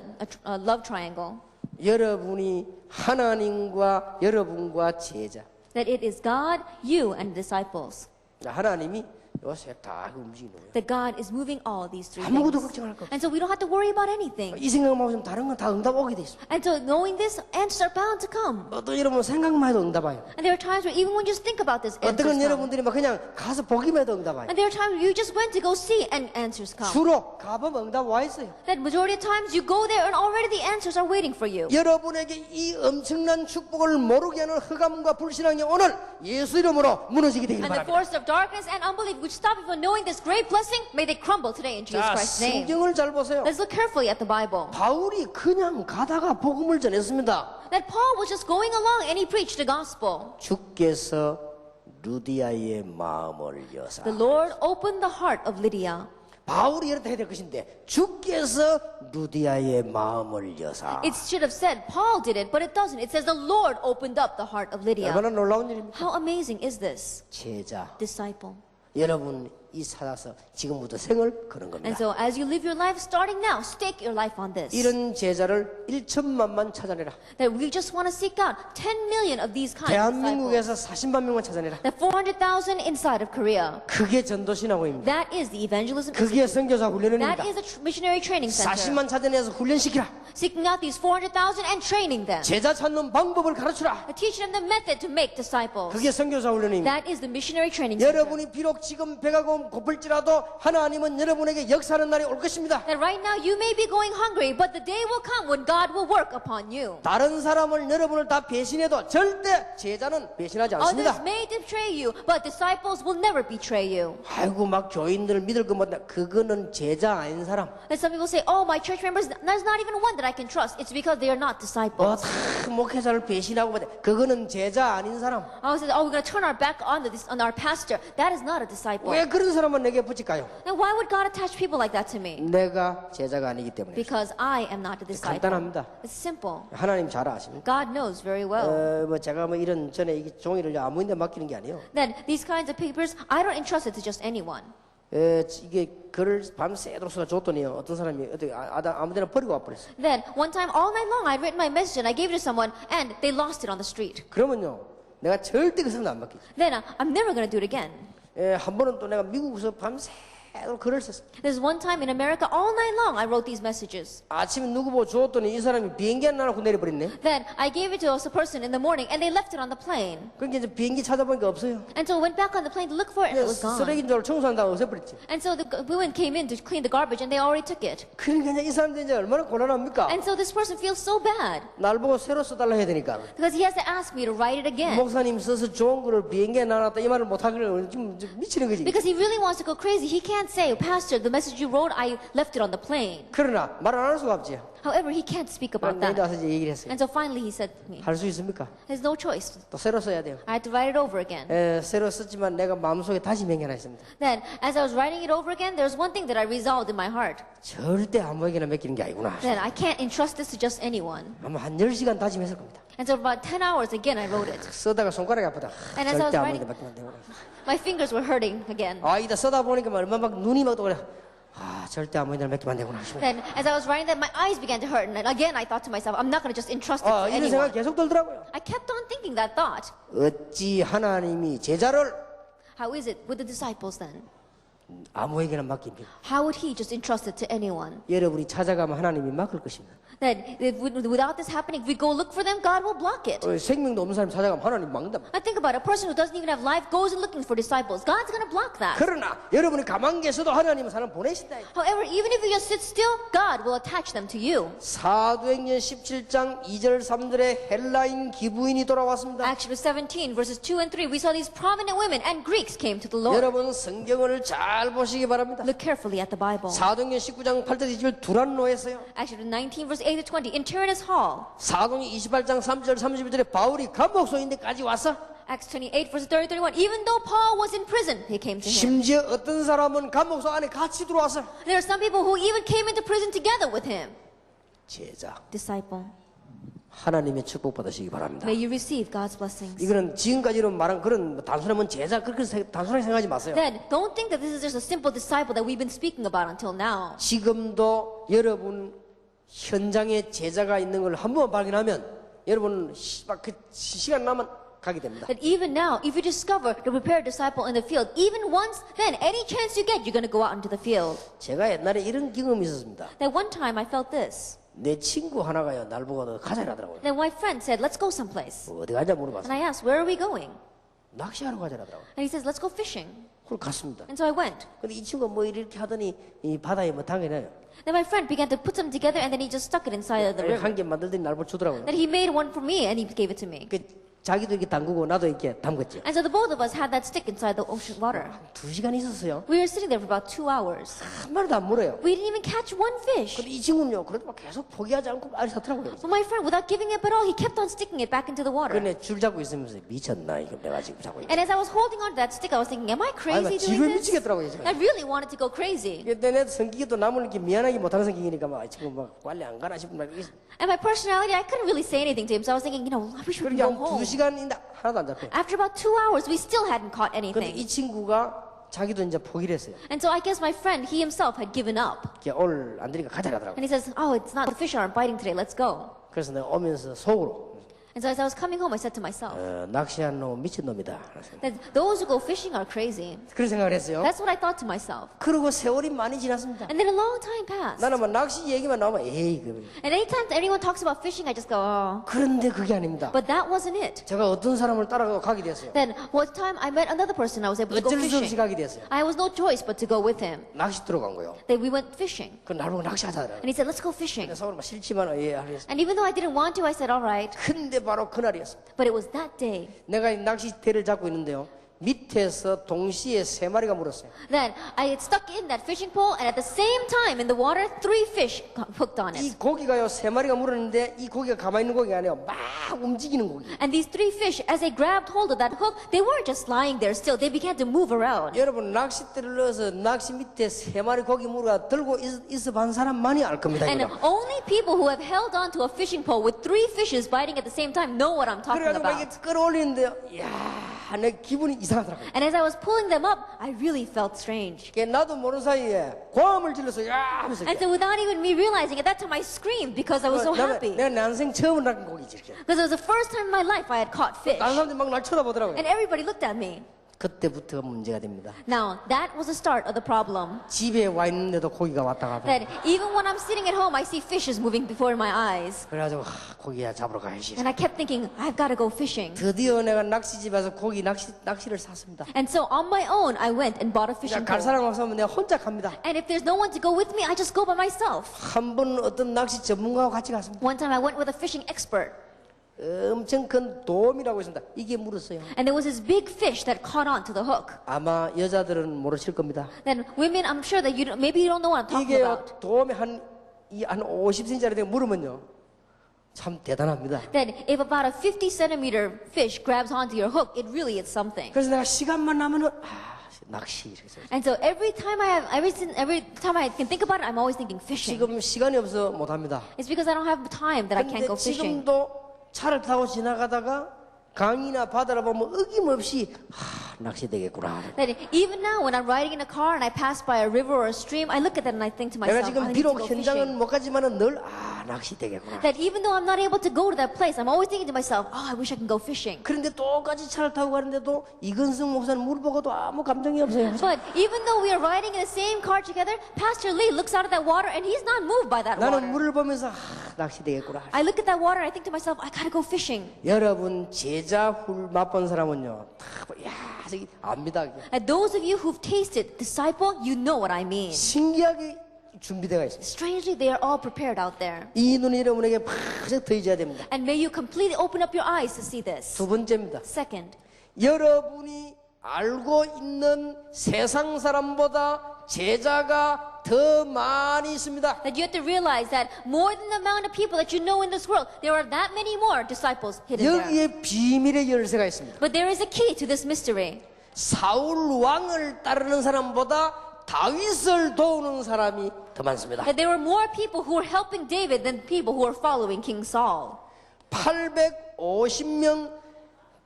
love triangle, 여러분이 하나님과 여러분과 제자. that it is God, you, and disciples. 하나님이 요새 다 움직이는 거예요. That God is moving all these three 아무것도 things. 걱정할 거 없어요. And so we don't have to worry about anything. 이 생각만 하면 다른 건 다 응답 오게 돼 있어. And so knowing this, answers are bound to come. 어떤 여러분 생각만 해도 응답 와요. And there are times where even when you just think about this, 어떤 answers come. 여러분들이 막 그냥 가서 보기만 해도 응답 와요. And there are times where you just went to go see and answers come. 주로 가보면 응답 와 있어요. That majority of times you go there and already the answers are waiting for you. 여러분에게 이 엄청난 축복을 모르게 하는 흑암과 불신앙이 오늘 예수 이름으로 무너지게 되길 And the 바랍니다. force of darkness and unbelief which stop you from knowing this great blessing, may they crumble today in Jesus 자, Christ's name. 성경을 잘 보세요. Let's look carefully at the Bible. 바울이 그냥 가다가 복음을 전했습니다. That Paul was just going along and he preached the gospel. 주께서 루디아의 마음을 여사. The Lord opened the heart of Lydia. 바울이 이렇다 해야 될 것인데 주께서 루디아의 마음을 여사. It should have said Paul did it, but it doesn't. It says the Lord opened up the heart of Lydia. 얼마나 놀라운 일입니까? How amazing is this? 제자, Disciple. 여러분 이 살아서 지금부터 생을 거는 겁니다. And so as you live your life starting now, stake your life on this. 이런 제자를 1천만만 찾아내라. That we just want to seek out 10 million of these kinds of 대한민국에서 disciples. 40만 명만 찾아내라. That 400,000 inside of Korea. 그게 전도신학원입니다. That is the evangelism. 그게 선교사 That 훈련입니다. is a missionary training center. 40만 찾아내서 훈련시키라. Seeking out these 400,000 and training them. 제자 찾는 방법을 가르치라. Teaching them the method to make disciples. 그게 선교사 훈련입니다. That is the missionary training center. 여러분이 비록 지금 배가 고플지라도 하나님은 여러분에게 역사하는 날이 올 것입니다. That right now you may be going hungry, but the day will come when God will work upon you. 다른 사람을 여러분을 다 배신해도 절대 제자는 배신하지 않습니다. Others may betray you, but disciples will never betray you. 아이고 막 교인들 믿을 것보다 그거는 제자 아닌 사람. And some people say, oh, my church members, there's not even one that I can trust. It's because they are not disciples. 다 목회자를 배신하고 그거는 제자 아닌 사람. I said, oh, we're going to turn our back on our pastor. That is not a disciple. 왜 그런 사람은 내게 붙일까요? And why would God attach people like that to me? 내가 제자가 아니기 때문에. Because I am not a disciple. 간단합니다. It's simple. 하나님 잘 아십니까? God knows very well. 뭐 제가 뭐 이런 전에 이 종이를 아무인데 맡기는 게 아니에요. That these kinds of papers, I don't entrust it to just anyone. 이게 글을 밤새도록 줬더니 어떤 사람이 어떻게 아무데나 버리고 와버렸어요. Then one time all night long I'd written my message and I gave it to someone and they lost it on the street. 그러면요, 내가 절대 그 사람도 안 맡기지. Then I'm never going to do it again. 한 번은 또 내가 미국에서 밤새도록 글을 썼어. There's one time in America all night long I wrote these messages. 아침에 누구 보고 줬더니 이 사람이 비행기 안 나놓고 내려버렸네. Then I gave it to a person in the morning and they left it on the plane. 그러니까 이제 비행기 찾아보니까 없어요. And so I went back on the plane to look for it and it was gone. 쓰레기인 줄 알고 청소한다고 없애버렸지. And so the women came in to clean the garbage and they already took it. 그러니까 이제 이 사람들이 이제 얼마나 곤란합니까? And so this person feels so bad 날 보고 새로 써달라 해야 되니까. because he has to ask me to write it again. 목사님 써서 좋은 거를 비행기에 나눴다 이 말을 못하기를 지금 미치는 거지. Because he really wants to go crazy. He can't say, Pastor, the message you wrote, I left it on the plane. 그러나 말 안 할 수가 없지. However, he can't speak about 내가 that. 와서 이제 얘기를 했어요. And so finally he said to me, 할 수 있습니까? there's no choice. 또 새로 써야 돼요. I had to write it over again. 새로 썼지만 내가 마음속에 다시 명하나 있습니다. Then, as I was writing it over again, there was one thing that I resolved in my heart. 절대 아무에게나 맡기는 게 아니구나. Then I can't entrust this to just anyone. 아마 한 10시간 다짐했을 겁니다. And so about 10 hours again, I wrote it. 쓰다가 손가락이 아프다. And as I was 절대 writing- 아무에게 맡기면 안 되구나. My fingers were hurting again. 이다 쓰다 보니까 얼마 막 눈이 막 또 그래. 절대 아무 데나 맡기면 안 되구나. Then, as I was writing that, my eyes began to hurt. And again, I thought to myself, I'm not going to just entrust it to 이런 생각 anyone. 계속 들더라고요. I kept on thinking that thought. 어찌 하나님이 제자를 How is it with the disciples then? 아무에게나 맡깁니까? How would he just entrust it to anyone? 여러분이 찾아가면 하나님이 맡길 것입니다. That if, without this happening, if we go look for them, God will block it. 생명도 없는 사람 찾아가면 하나님 막는다. I think about it. A person who doesn't even have life goes and looking for disciples. God's going to block that. 그러나 여러분이 가만히 계셔도 하나님은 사람 보내신다. However, even if you just sit still, God will attach them to you. 사도행전 17장 2절 3절에 헬라인 기부인이 돌아왔습니다. Acts 17, verses 2 and 3, we saw these prominent women and Greeks came to the Lord. 여러분 성경을 잘 보시기 바랍니다. Look carefully at the Bible. 사도행전 19장 8절 20절 두란노에서요. Acts 19, verse 8 to 20, in Tyrannus Hall. 사도행전 28장 3절 31절에 바울이 감옥소인데까지 와서 Acts 28, verse 30, 31, even though Paul was in prison, they came to him. 심지어 어떤 사람은 감옥소 안에 같이 들어와서 There are some people who even came into prison together with him. 제자 Disciple, 하나님의 축복 받으시기 바랍니다. may you receive God's blessings. 이거는 지금까지로 말한 그런 단순하면 제자 그렇게 단순하게 생각하지 마세요. Then, don't think that this is just a simple disciple that we've been speaking about until now. 지금도 여러분 현장에 제자가 있는 걸 한 번 발견하면 여러분 그 시간 나면 가게 됩니다. That even now, if you discover the prepared disciple in the field, even once, then any chance you get, you're going to go out into the field. 제가 옛날에 이런 경험이 있었습니다. That one time I felt this. 내 친구 하나가요 날 보고 너 가자 이러더라고요. Then my friend said, let's go someplace. 어디 가자 And 물어봤어요. I asked, where are we going? 낚시하러 가자 이러더라고요. And he says, let's go fishing. 그걸 갔습니다. And so I went. 근데 이 친구가 뭐 이렇게 하더니 이 바다에 뭐 당겨내요. Then my friend began to put them together and then he just stuck it inside of the river. 한 개 만들더니 날 보고 주더라고요. Then he made one for me and he gave it to me. 그 자기도 이렇게 담그고 나도 이렇게 담궜죠. And so the both of us had that stick inside the ocean water. 2시간 있었어요. We were sitting there for about 2 hours. 한 마리도 안 물어요. We didn't even catch one fish. 근데 이 친구는요, 그래도 막 계속 포기하지 않고 알이 섰더라고요. But my friend, without giving up at all, he kept on sticking it back into the water. 근데 줄 잡고 있으면서 미쳤나 이거 내가 지금 잡고 있어. And as I was holding on to that stick, I was thinking, am I 아니, crazy 막 doing 지금 this? 미치겠더라고요 지금. I really wanted to go crazy. 근데 내 성격도 남을 이렇게 미안하게 못하는 성격이니까 막 지금 막 관리 안 가나 싶은 막 이게. And my personality, I couldn't really say anything to him. So I was thinking, I wish we could 그러니까 go 한 home. 2시간인데 하나도 안 잡혀요. After about 2 hours, we still hadn't caught 근데 anything. 이 친구가 자기도 이제 포기를 했어요. And so I guess my friend, he himself had given up. 이렇게 오늘 안 되니까 가자 하더라고요. And he says, oh, it's not the fish aren't biting today. Let's go. 그래서 내가 오면서 속으로 And so as I was coming home, I said to myself, 낚시한 놈 미친 놈이다. that those who go fishing are crazy. 그런 생각을 했어요. That's what I thought to myself. 그리고 세월이 많이 지났습니다. And then a long time passed. 나는 뭐 낚시 얘기만 나오면 에이 그. And anytime anyone talks about fishing, I just go, oh. 그런데 그게 아닙니다. But that wasn't it. 제가 어떤 사람을 따라가고 가게 됐어요. Then one time I met another person. I was able to go 어쩔 수 없이 fishing. 가게 됐어요. I was no choice but to go with him. 낚시 들어간 거요. Then we went fishing. 그 날 보고 낚시하자. And he said, let's go fishing. 속으로 막 싫지만 예 하겠어. And even though I didn't want to, I said, all right. 근데 바로 그날이었습니다. But it was that day. 내가 이 낚시대를 잡고 있는데요. 밑에서 동시에 3마리가 물었어요. Then I had stuck in that fishing pole, and at the same time in the water, 3 fish got hooked on 이 it. 고기가요 3마리가 물었는데 이 고기가 가만히 있는 고기가 아니에요. 막 움직이는 고기. And these 3 fish, as they grabbed hold of that hook, they weren't just lying there still. They began to move around. 여러분 낚싯대를 넣어서 낚시 밑에 3마리 고기 물어 들고 있어 본 사람만이 알 겁니다. And 이거. only people who have held on to a fishing pole with 3 fishes biting at the same time know what I'm talking 그래가지고 막 이게 about. 끌어올리는데요. 이야, 내 기분이 이상하더라고요. And as I was pulling them up, I really felt strange. 나도 모르는 사이에 고함을 질러서 야 하면서 And so without even me realizing, at that time I screamed because I was so happy. 내가 난생 처음 낚은 고기지. 이렇게. Because it was the first time in my life I had caught fish. 다른 사람들이 막 날 쳐다보더라고요. And everybody looked at me. 그때부터가 문제가 됩니다. Now, that was the start of the problem. 집에 와 있는데도 고기가 왔다 갔다. That even when I'm sitting at home, I see fishes moving before my eyes. 그래가지고 고기야 잡으러 가야지. And I kept thinking, I've got to go fishing. 드디어 내가 낚시집에서 고기 낚시를 샀습니다. And so on my own, I went and bought a fishing 갈 pole. 사람 없으면 내가 혼자 갑니다. And if there's no one to go with me, I just go by myself. 한 번 어떤 낚시 전문가와 같이 갔습니다. One time I went with a fishing expert. 엄청 큰 도미라고 있습니다. 이게 물었어요. And there was this big fish that caught on to the hook. 아마 여자들은 모르실 겁니다. Then women, I'm sure that maybe you don't know what I'm talking 이게요 about. 도미 한 50cm짜리 되면 물으면요 참 대단합니다. That if about a 50 centimeter fish grabs onto your hook, it really is something. 그래서 내가 시간만 나면은 낚시 이렇게 해서 And so every time I can think about it, I'm always thinking fishing. 지금 시간이 없어 못 합니다. It's because I don't have time that I can't 근데 go fishing. 지금도 차를 타고 지나가다가 강이나 바다를 보면 어김없이 낚시되겠구나. That even now, when I'm riding in a car and I pass by a river or a stream, I look at that and I think to 내가 myself, 지금 I need to 비록 go 현장은 fishing. 못 가지만은 늘 낚시되겠구나. That even though I'm not able to go to that place, I'm always thinking to myself, I wish I can go fishing. 그런데 똑같이 차를 타고 가는데도 이건승 목사는 물 보고도 아무 감정이 없어요. But even though we are riding in the same car together, Pastor Lee looks out at that water and he's not moved by that 나는 water. 물을 보면서 낚시되겠구나. I look at that water and I think to myself, I gotta go fishing. 여러분 제자 훌 맛본 사람은요, 저기 압니다. And those of you who've tasted disciple, you know what I mean. 신기하게 준비되어 있습니다. Strangely, they are all prepared out there. 이 눈이 여러분에게 팍 트여져야 됩니다. And may you completely open up your eyes to see this. 두 번째입니다. Second, 여러분이 알고 있는 세상 사람보다 제자가 더 많이 있습니다. that you have to realize that more than the amount of people that you know in this world, there are that many more disciples hidden there. 여기에 비밀의 열쇠가 있습니다. But there is a key to this mystery. 사울 왕을 따르는 사람보다 다윗을 도우는 사람이 더 많습니다. That there were more people who were helping David than people who were following King Saul. 850명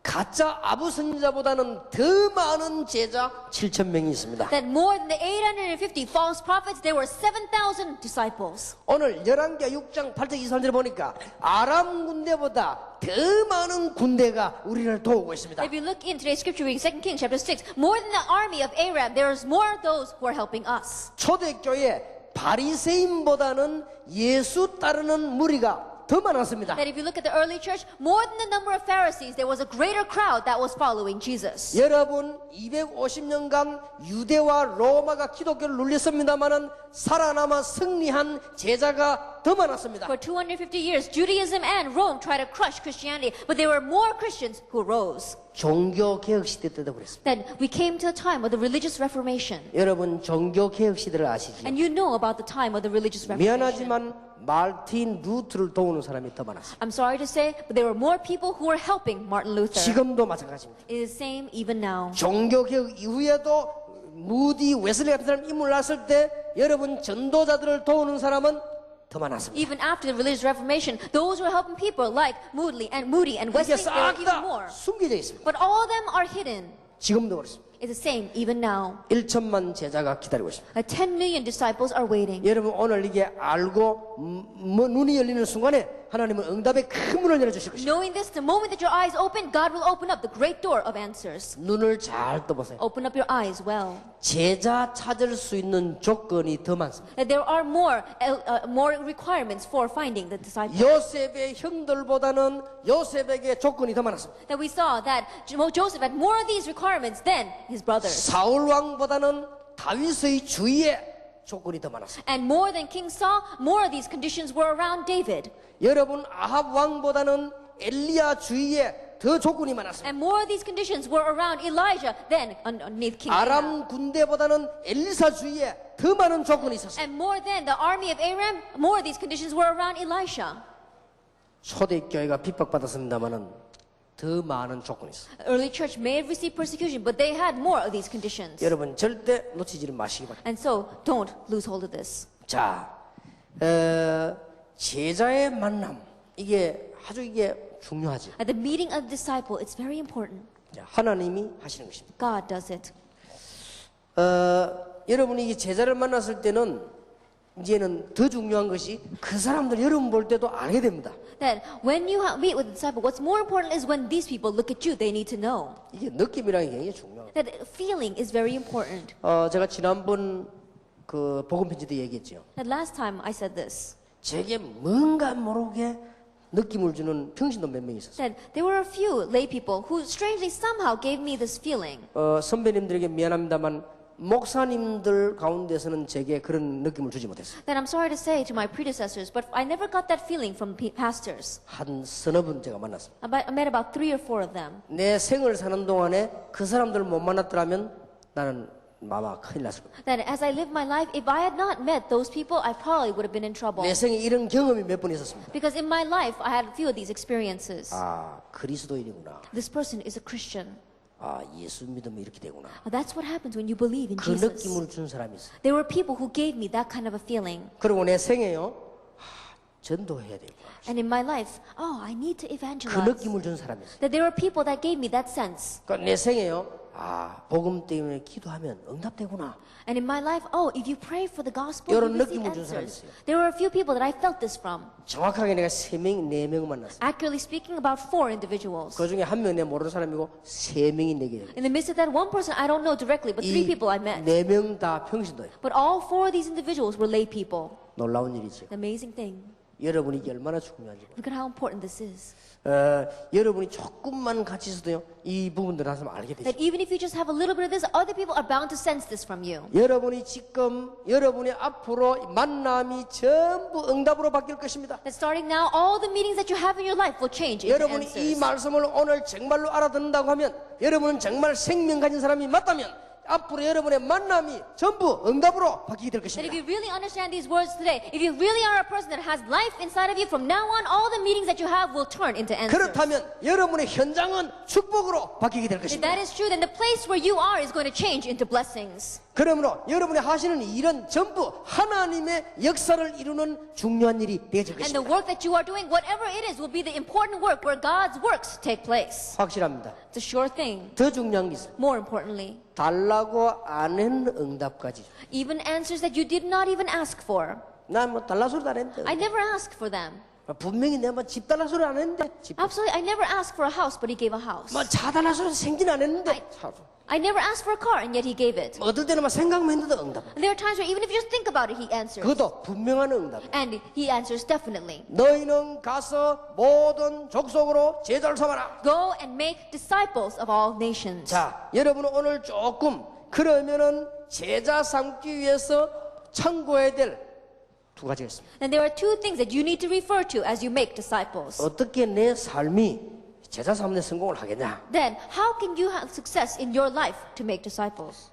가짜 아부 선지자보다는 더 많은 제자 7,000명이 있습니다. That more than the 850 false prophets, there were 7,000 disciples. 오늘 열왕기하 6장 8절 23절에 보니까 아람 군대보다 더 많은 군대가 우리를 도우고 있습니다. If you look in today's scripture reading, 2 Kings chapter 6, more than the army of Aram, there is more of those who are helping us. 초대교회 바리새인보다는 예수 따르는 무리가 더 많았습니다. That if you look at the early church, more than the number of Pharisees, there was a greater crowd that was following Jesus. 여러분 250년간 유대와 로마가 기독교를 눌렸습니다마는 살아남아 승리한 제자가 더 많았습니다. For 250 years, Judaism and Rome tried to crush Christianity, but there were more Christians who rose. 종교 개혁 시대 때도 그랬습니다. Then we came to the time of the religious reformation. 여러분 종교 개혁 시대를 아시죠? And you know about the time of the religious reformation. 미안하지만 말틴 루트를 도우는 사람이 더 많았습니다. I'm sorry to say, but there were more people who were helping Martin Luther. 지금도 마찬가지입니다. It is the same even now. 종교 개혁 이후에도 무디 웨슬리 같은 사람 인물 났을 때 여러분 전도자들을 도우는 사람은 더 많았습니다. Even after the religious reformation, those who were helping people like Moody and 이게 Wesley, there were 싹 even 다 more. 숨겨져 있습니다. But all of them are hidden. 지금도 그렇습니다. It's the same even now. 1천만 제자가 기다리고 있습니다. 10 million disciples are waiting. 여러분 오늘 이게 알고 눈이 열리는 순간에 하나님은 응답의 큰 문을 열어주실 것입니다. Knowing this, the moment that your eyes open, God will open up the great door of answers. 눈을 잘 떠보세요. Open up your eyes well. 제자 찾을 수 있는 조건이 더 많습니다. That there are more requirements for finding the disciples. 요셉의 형들보다는 요셉에게 조건이 더 많았습니다. That we saw that Joseph had more of these requirements than his brothers. 사울 왕보다는 다윗의 주위에 조건이 더 많았습니다. And more than King Saul, more of these conditions were around David. 여러분 아합 왕보다는 엘리야 주위에 더 조건이 많았습니다. And more of these conditions were around Elijah than underneath King Ahab. 아람 군대보다는 엘리사 주위에 더 많은 조건이 있었습니다. And more than the army of Aram, more of these conditions were around Elisha. 초대교회가 핍박받았습니다마는 더 많은 조건이 있어요. Early church may have received persecution, but they had more of these conditions. 여러분 절대 놓치지를 마시기 바랍니다. And so, don't lose hold of this. 자, 제자의 만남 이게 아주 이게 중요하죠. At the meeting of the disciple, it's very important. 자, 하나님이 하시는 것입니다. God does it. 여러분이 이 제자를 만났을 때는 이제는 더 중요한 것이 그 사람들 여러분 볼 때도 알게 됩니다. That when you meet with the disciple, what's more important is when these people look at you, they need to know. 이게 느낌이라는 게 굉장히 중요합니다. That feeling is very important. 제가 지난번 그 복음 편지 때 얘기했죠. That last time I said this. 제게 뭔가 모르게 느낌을 주는 평신도 몇 명 있었어요. That there were a few lay people who strangely somehow gave me this feeling. 선배님들에게 미안합니다만 목사님들 가운데서는 제게 그런 느낌을 주지 못했어요. That I'm sorry to say to my predecessors, but I never got that feeling from pastors. 한 서너 분 제가 만났습니다. I met about 3 or 4 of them. 내 생을 사는 동안에 그 사람들을 못 만났더라면 나는 아마 큰일 났을 겁니다. That as I lived my life, if I had not met those people, I probably would have been in trouble. 내 생에 이런 경험이 몇 번 있었습니다. Because in my life, I had a few of these experiences. 아, 그리스도인이구나. This person is a Christian. 아, 예수 믿으면 이렇게 되구나. That's what happens when you believe in 그 Jesus. 느낌을 준 사람이 있어요. There were people who gave me that kind of a feeling. 그리고 내 생에요. 전도해야 되구나. And in my life, I need to 그 evangelize. 느낌을 준 사람이 있어요. That there were people that gave me that sense. 그러니까 내 생에요. 아, 복음 때문에 기도하면 응답되구나. And in my life, oh, if you pray for the gospel, 이런 you receive 느낌을 준 사람이 answers. 있어요. There were a few people that I felt this from. 정확하게 내가 3명, 4명 만났어요. Accurately speaking, about 4 individuals. 그 중에 한 명 내가 모르는 사람이고 3명이 내게. In the midst of that, one person I don't know directly, but 3 people I met. 4명 다 평신도예요. But all 4 of these individuals were lay people. 놀라운 일이죠. The amazing thing. 여러분이 이게 얼마나 중요한지. Look at how important this is. 여러분이 조금만 같이 있어도요, 이 부분들을 하면 알게 되죠. That even if you just have a little bit of this, other people are bound to sense this from you. 여러분이 지금, 여러분이 앞으로 만남이 전부 응답으로 바뀔 것입니다. That starting now, all the meetings that you have in your life will change into 여러분이 이 answers. 말씀을 오늘 정말로 알아듣는다고 하면, 여러분은 정말 생명 가진 사람이 맞다면, 앞으로 여러분의 만남이 전부 응답으로 바뀌게 될 That if 것입니다. you really understand these words today, if you really are a person that has life inside of you, from now on, all the meetings that you have will turn into answers. 그렇다면 여러분의 현장은 축복으로 바뀌게 될 If 것입니다. that is true, then the place where you are is going to change into blessings. 그러므로 여러분이 하시는 일은 전부 하나님의 역사를 이루는 중요한 일이 되어질 And the 것입니다. work that you are doing, whatever it is, will be the important work where God's works take place. 확실합니다. It's a sure thing. 더 중요한 게 있어요. More importantly, 달라고 안 했는 응답까지. even answers that you did not even ask for. 난 뭐 달라 소리도 안 했는데. I never asked for them. 분명히 내가 뭐 집 달라 소리 안 했는데. Absolutely, I never asked for a house, but he gave a house. 뭐차 달라 소리 생긴 안 했는데. 차로. I never asked for a car, and yet he gave it. 어떨 때는 막 생각만 했는데도 응답. And there are times where even if you just think about it, he answers. 그것도 분명한 응답. And he answers definitely. 너희는 가서 모든 족속으로 제자를 삼아라. Go and make disciples of all nations. 자, 여러분은 오늘 조금 그러면은 제자 삼기 위해서 참고해야 될 두 가지가 있습니다. And there are 2 things that you need to refer to as you make disciples. 어떻게 내 삶이 제자 삼는 데 성공을 하겠냐? Then, how can you have success in your life to make disciples?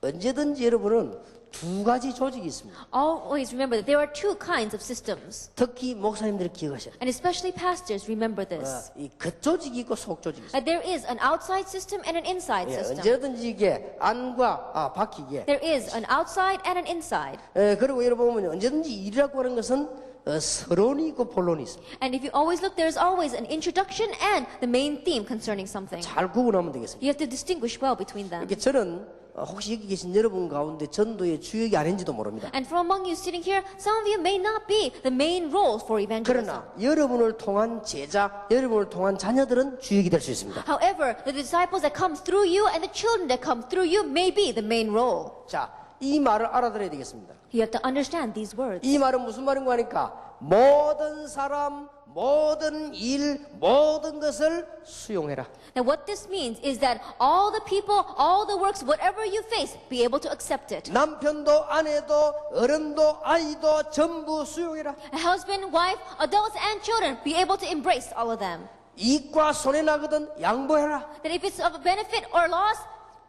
언제든지 여러분은 두 가지 조직이 있습니다. Always remember that there are 2 kinds of systems. 특히 목사님들이 기억하셔야 돼요. And especially pastors, remember this. 이 겉조직이 있고 속조직이 있어요. That there is an outside system and an inside 예, system. 언제든지 이게 안과 바뀌게. There is an outside and an inside. 그리고 여러분 보면 언제든지 일이라고 하는 것은 서론이 있고 본론이 있습니다. And if you always look, there's always an introduction and the main theme concerning something. 잘 구분하면 되겠습니다. You have to distinguish well between them. 이렇게 저는 혹시 여기 계신 여러분 가운데 전도의 주역이 아닌지도 모릅니다. And from among you sitting here, some of you may not be the main roles for evangelism. 그러나 여러분을 통한 제자, 여러분을 통한 자녀들은 주역이 될 수 있습니다. However, the disciples that come through you and the children that come through you may be the main role. 자, 이 말을 알아들어야 되겠습니다. You have to understand these words. 이 말은 무슨 말인가 하니까 모든 사람, 모든 일, 모든 것을 수용해라. Now what this means is that all the people, all the works, whatever you face, be able to accept it. 남편도 아내도 어른도 아이도 전부 수용해라. A husband, wife, adults and children, be able to embrace all of them. 이익과 손해 나거든 양보해라. That if it's of a benefit or loss,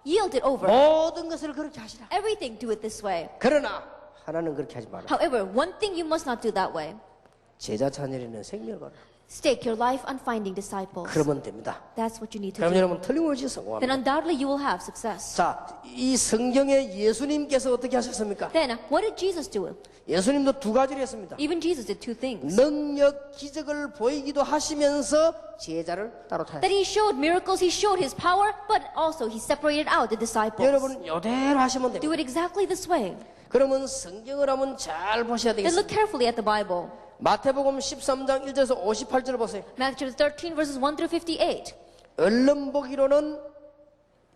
yield it over. 모든 것을 그렇게 하시라. Everything do it this way. 그러나 하나는 그렇게 하지 마라. However, one thing you must not do that way. 제자 자녀에는 생명을 걸라. Stake your life on finding disciples. 그러면 됩니다. That's what you need to 그럼 do. 여러분 틀림없이 Then 성공합니다. undoubtedly you will have success. 자, 이 성경에 예수님께서 어떻게 하셨습니까? Then what did Jesus do? 예수님도 두 가지를 했습니다. Even Jesus did 2 things. 능력, 기적을 보이기도 하시면서 제자를 따로 타야 That he showed miracles, he showed his power, but also he separated out the disciples. 여러분 이대로 하시면 Do 됩니다. it exactly this way. 그러면 성경을 한번 잘 보셔야 Then look 되겠습니다. carefully at the Bible. 마태복음 13장 1절에서 58절 보세요. Matthew 13 verses 1 through 58. 얼른 보기로는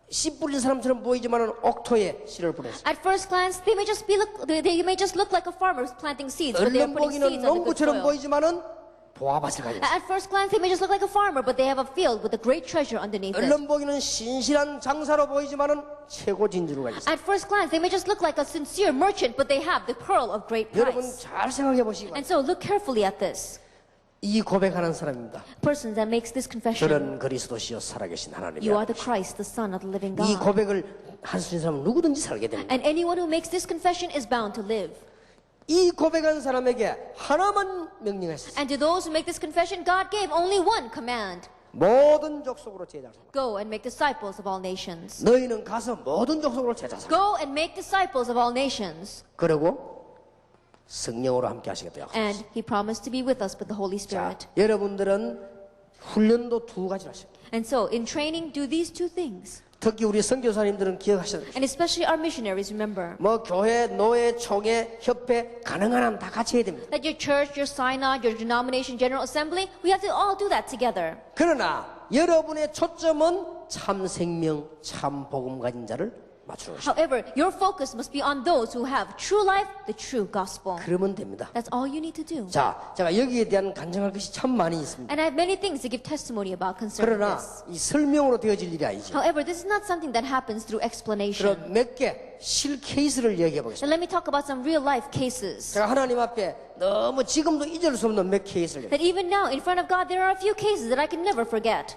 씨 뿌린 사람처럼 보이지만은 옥토에 씨를 뿌렸어요. At first glance, they may just look like a farmer planting seeds, but they are 얼른 putting 보기는 seeds on the good 농부처럼 soil. 보이지만은 보아밭을 가졌어요. At first glance, they may just look like a farmer, but they have a field with a great treasure underneath it. 얼른 보기는 신실한 장사로 보이지만은 최고 진주를 가졌어요. At first glance, they may just look like a sincere merchant, but they have the pearl of great 여러분 price. 잘 생각해 보시기 And 바랍니다. so look carefully at this. 이 고백하는 사람입니다. Person that makes this confession, 저는 그리스도시요 살아계신 you are 하나님이야. the Christ, the Son of the living 이 God. 고백을 할 수 있는 사람은 누구든지 살게 됩니다. And anyone who makes this confession is bound to live. 이 고백한 사람에게 하나만 명령했어요. And to those who make this confession, God gave only one command. 모든 족속으로 제자를 삼아. Go and make disciples of all nations. 너희는 가서 모든 족속으로 제자 삼아. Go and make disciples of all nations. 그리고 성령으로 함께 하시겠다. And he promised to be with us with the Holy 자, Spirit. 여러분들은 훈련도 두 가지를 하십니다. And so, in training, do these two things. 특히 우리 선교사님들은 기억하셔야 돼요. And especially our missionaries, remember 뭐 교회, 노예, 총회, 협회 가능한 한 다 같이 해야 됩니다. that your church, your synod, your denomination, general assembly, we have to all do that together. 그러나 여러분의 초점은 참 생명, 참 복음 가진 자를 맞추는 것입니다. However, your focus must be on those who have true life, the true gospel. 그러면 됩니다. That's all you need to do. 자, 제가 여기에 대한 간증할 것이 참 많이 있습니다. And I have many things to give testimony about concerning 그러나 this. 이 설명으로 되어질 일이 아니죠. However, this is not something that happens through explanation. 그럼 몇 개 실 케이스를 얘기해 And 보겠습니다. let me talk about some real life cases. 제가 하나님 앞에 너무 지금도 잊을 수 없는 몇 케이스를 That even now, in front of God, there are a few cases that I can never forget.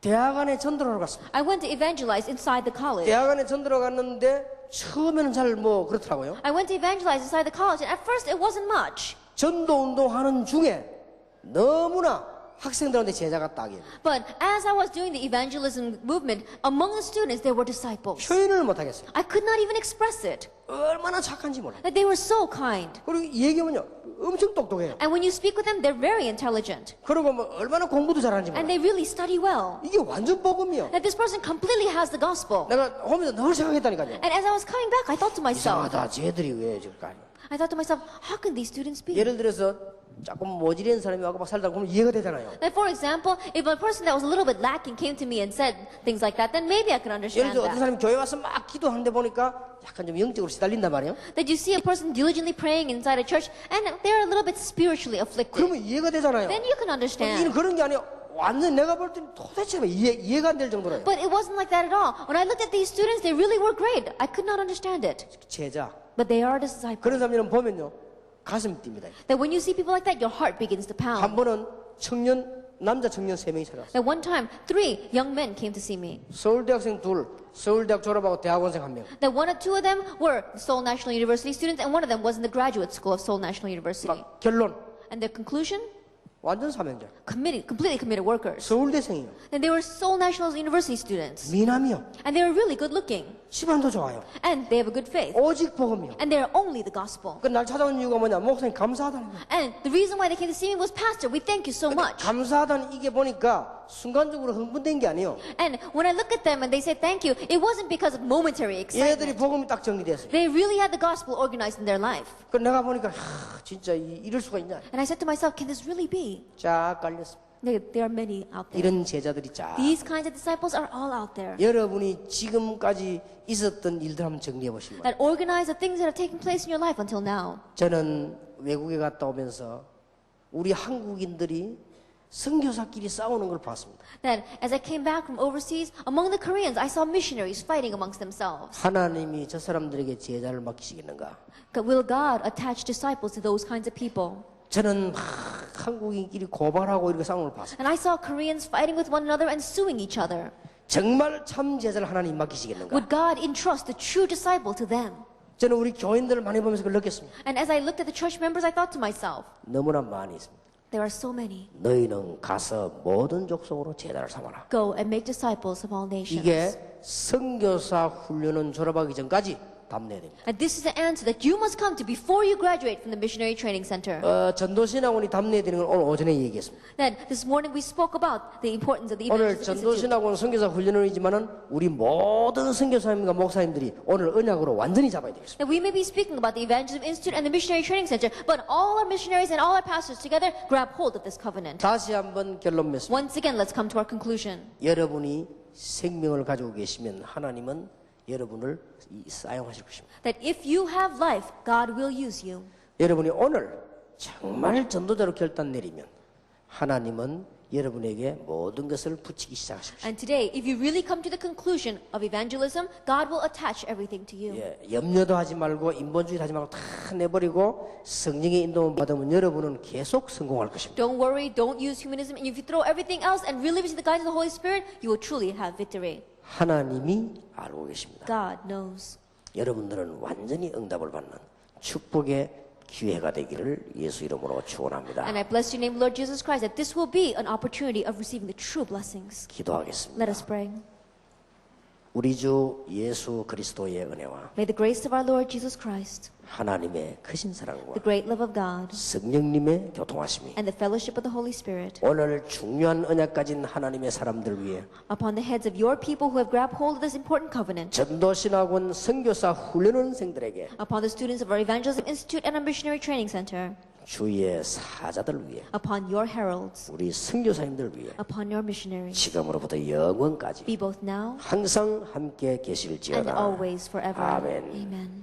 대학원에 전도를 갔습니다. I went to evangelize inside the college. 대학원에 전도를 갔는데 처음에는 잘 뭐 그렇더라고요. I went to evangelize inside the college, and at first it wasn't much. 전도 운동하는 중에 너무나 학생들한테 제자가 딱이에요. But as I was doing the evangelism movement, among the students, there were disciples. 표현을 못 하겠어요. I could not even express it. 얼마나 착한지 몰라요. That they were so kind. 그리고 얘기하면요 엄청 똑똑해요. And when you speak with them, they're very intelligent. 그리고 뭐 얼마나 공부도 잘하는지 And 몰라요. they really study well. 이게 완전 복음이요. That this person completely has the gospel. 내가 오면서 늘 생각했다니까요. And as I was coming back, I thought to myself, 이상하다. 쟤들이 왜 저럴까? I thought to myself, how can these students be? 예를 들어서 조금 모질한 사람이 와서 막 살다 보면 이해가 되잖아요. That for example, if a person that was a little bit lacking came to me and said things like that, then maybe I could 예를 understand 들어 어떤 that. 사람이 교회 와서 막 기도하는데 보니까 약간 좀 영적으로 시달린단 말이에요. That you see a person diligently praying inside a church and they're a little bit spiritually afflicted. 그러면 이해가 되잖아요. Then you can 이는 understand. 그런 게 아니에요. 완전 내가 볼 때는 도대체 이해가 안 될 정도로요. But it wasn't like that at all. When I looked at these students, they really were great. I could not understand it. 제자. But they are disciples. 그런 사람들은 보면요. 가슴이 뜁니다. That when you see people like that, your heart begins to 한 pound. 번은 남자 청년 3명이 찾아왔어요. That one time, 3 young men came to see me. 서울대학생 2, 서울대학 졸업하고 대학원생 1명. That one or two of them were Seoul National University students, and one of them was in the graduate school of Seoul National University. 막 결론. And their conclusion? 완전 사명자. Completely committed workers. 서울대생이요. And they were Seoul National University students. 미남이요. And they were really good looking. 집안도 좋아요. And they have a good faith. 오직 복음이요. And they are only the gospel. 그 날 찾아온 이유가 뭐냐? 목사님 감사하다는 거예요. And the reason why they came to see me was, Pastor, we thank you so much. 감사하다는 이게 보니까 순간적으로 흥분된 게 아니에요. And when I look at them and they say thank you, it wasn't because of momentary 얘들이 excitement. 복음이 딱 정리됐어요. They really had the gospel organized in their life. 그 내가 보니까 진짜 이럴 수가 있냐? And I said to myself, can this really be? 쫙 깔렸습니다. There are many out there. 이런 제자들이 쫙. These kinds of disciples are all out there. 여러분이 지금까지 있었던 일들 한번 정리해 보시면 That organize the things that have taken place in your life until now. 저는 외국에 갔다 오면서 우리 한국인들이 선교사끼리 싸우는 걸 봤습니다. That as I came back from overseas, among the Koreans, I saw missionaries fighting amongst themselves. 하나님이 저 사람들에게 제자를 맡기시겠는가? Will God attach disciples to those kinds of people? 저는 한국인끼리 고발하고 이렇게 싸우는 걸 봤습니다. And I saw Koreans fighting with one another and suing each other. 정말 참 제자를 하나님 맡기시겠는가? Would God entrust the true disciple to them? 저는 우리 교인들을 많이 보면서 그걸 느꼈습니다. And as I looked at the church members, I thought to myself, 너무나 많이 있습니다. there are so many. 너희는 가서 모든 족속으로 제자를 삼아라. Go and make disciples of all nations. 이게 선교사 훈련은 졸업하기 전까지 답내야 됩니다. And this is the answer that you must come to before you graduate from the missionary training center. 전도신학원이 답내야 되는 건 오늘 오전에 얘기했습니다. That this morning we spoke about the importance of the 오늘 evangelism institute. 전도신학원 선교사 훈련원이지만은 우리 모든 선교사님과 목사님들이 오늘 언약으로 완전히 잡아야 되겠습니다. That we may be speaking about the evangelism institute and the missionary training center, but all our missionaries and all our pastors together grab hold of this covenant. 다시 한번 결론 맺습니다. Once again, let's come to our conclusion. 여러분이 생명을 가지고 계시면 하나님은 여러분을 사용하실 것입니다. That if you have life, God will use you. 여러분이 오늘 정말 전도자로 결단 내리면 하나님은 여러분에게 모든 것을 붙이기 시작하실 것입니다. And today, if you really come to the conclusion of evangelism, God will attach everything to you. 예, 염려도 하지 말고 인본주의 하지 말고 다 내버리고 성령의 인도만 받으면 여러분은 계속 성공할 것입니다. Don't worry, don't use humanism, and if you throw everything else and really receive the guidance of the Holy Spirit, you will truly have victory. 하나님이 알고 계십니다. God knows. 여러분들은 완전히 응답을 받는 축복의 기회가 되기를 예수 이름으로 축원합니다. And I bless your name, Lord Jesus Christ, that this will be an opportunity of receiving the true blessings. 기도하겠습니다. Let us pray. 우리 주 예수 그리스도의 은혜와 May the grace of our Lord Jesus Christ, 하나님의 크신 사랑과 the great love of God, 성령님의 교통하심이 and the fellowship of the Holy Spirit 오늘 중요한 언약 가진 하나님의 사람들 위해 upon the heads of your people who have grabbed hold of this important covenant, 전도신학원 선교사 훈련원생들에게 upon the students of our Evangelism Institute and our Missionary Training Center, 주의 사자들 위해 upon your heralds, 우리 선교사님들 위해 upon your missionaries, 지금으로부터 영원까지 be both now 항상 함께 and 계실지어다. always forever. 아멘. Amen.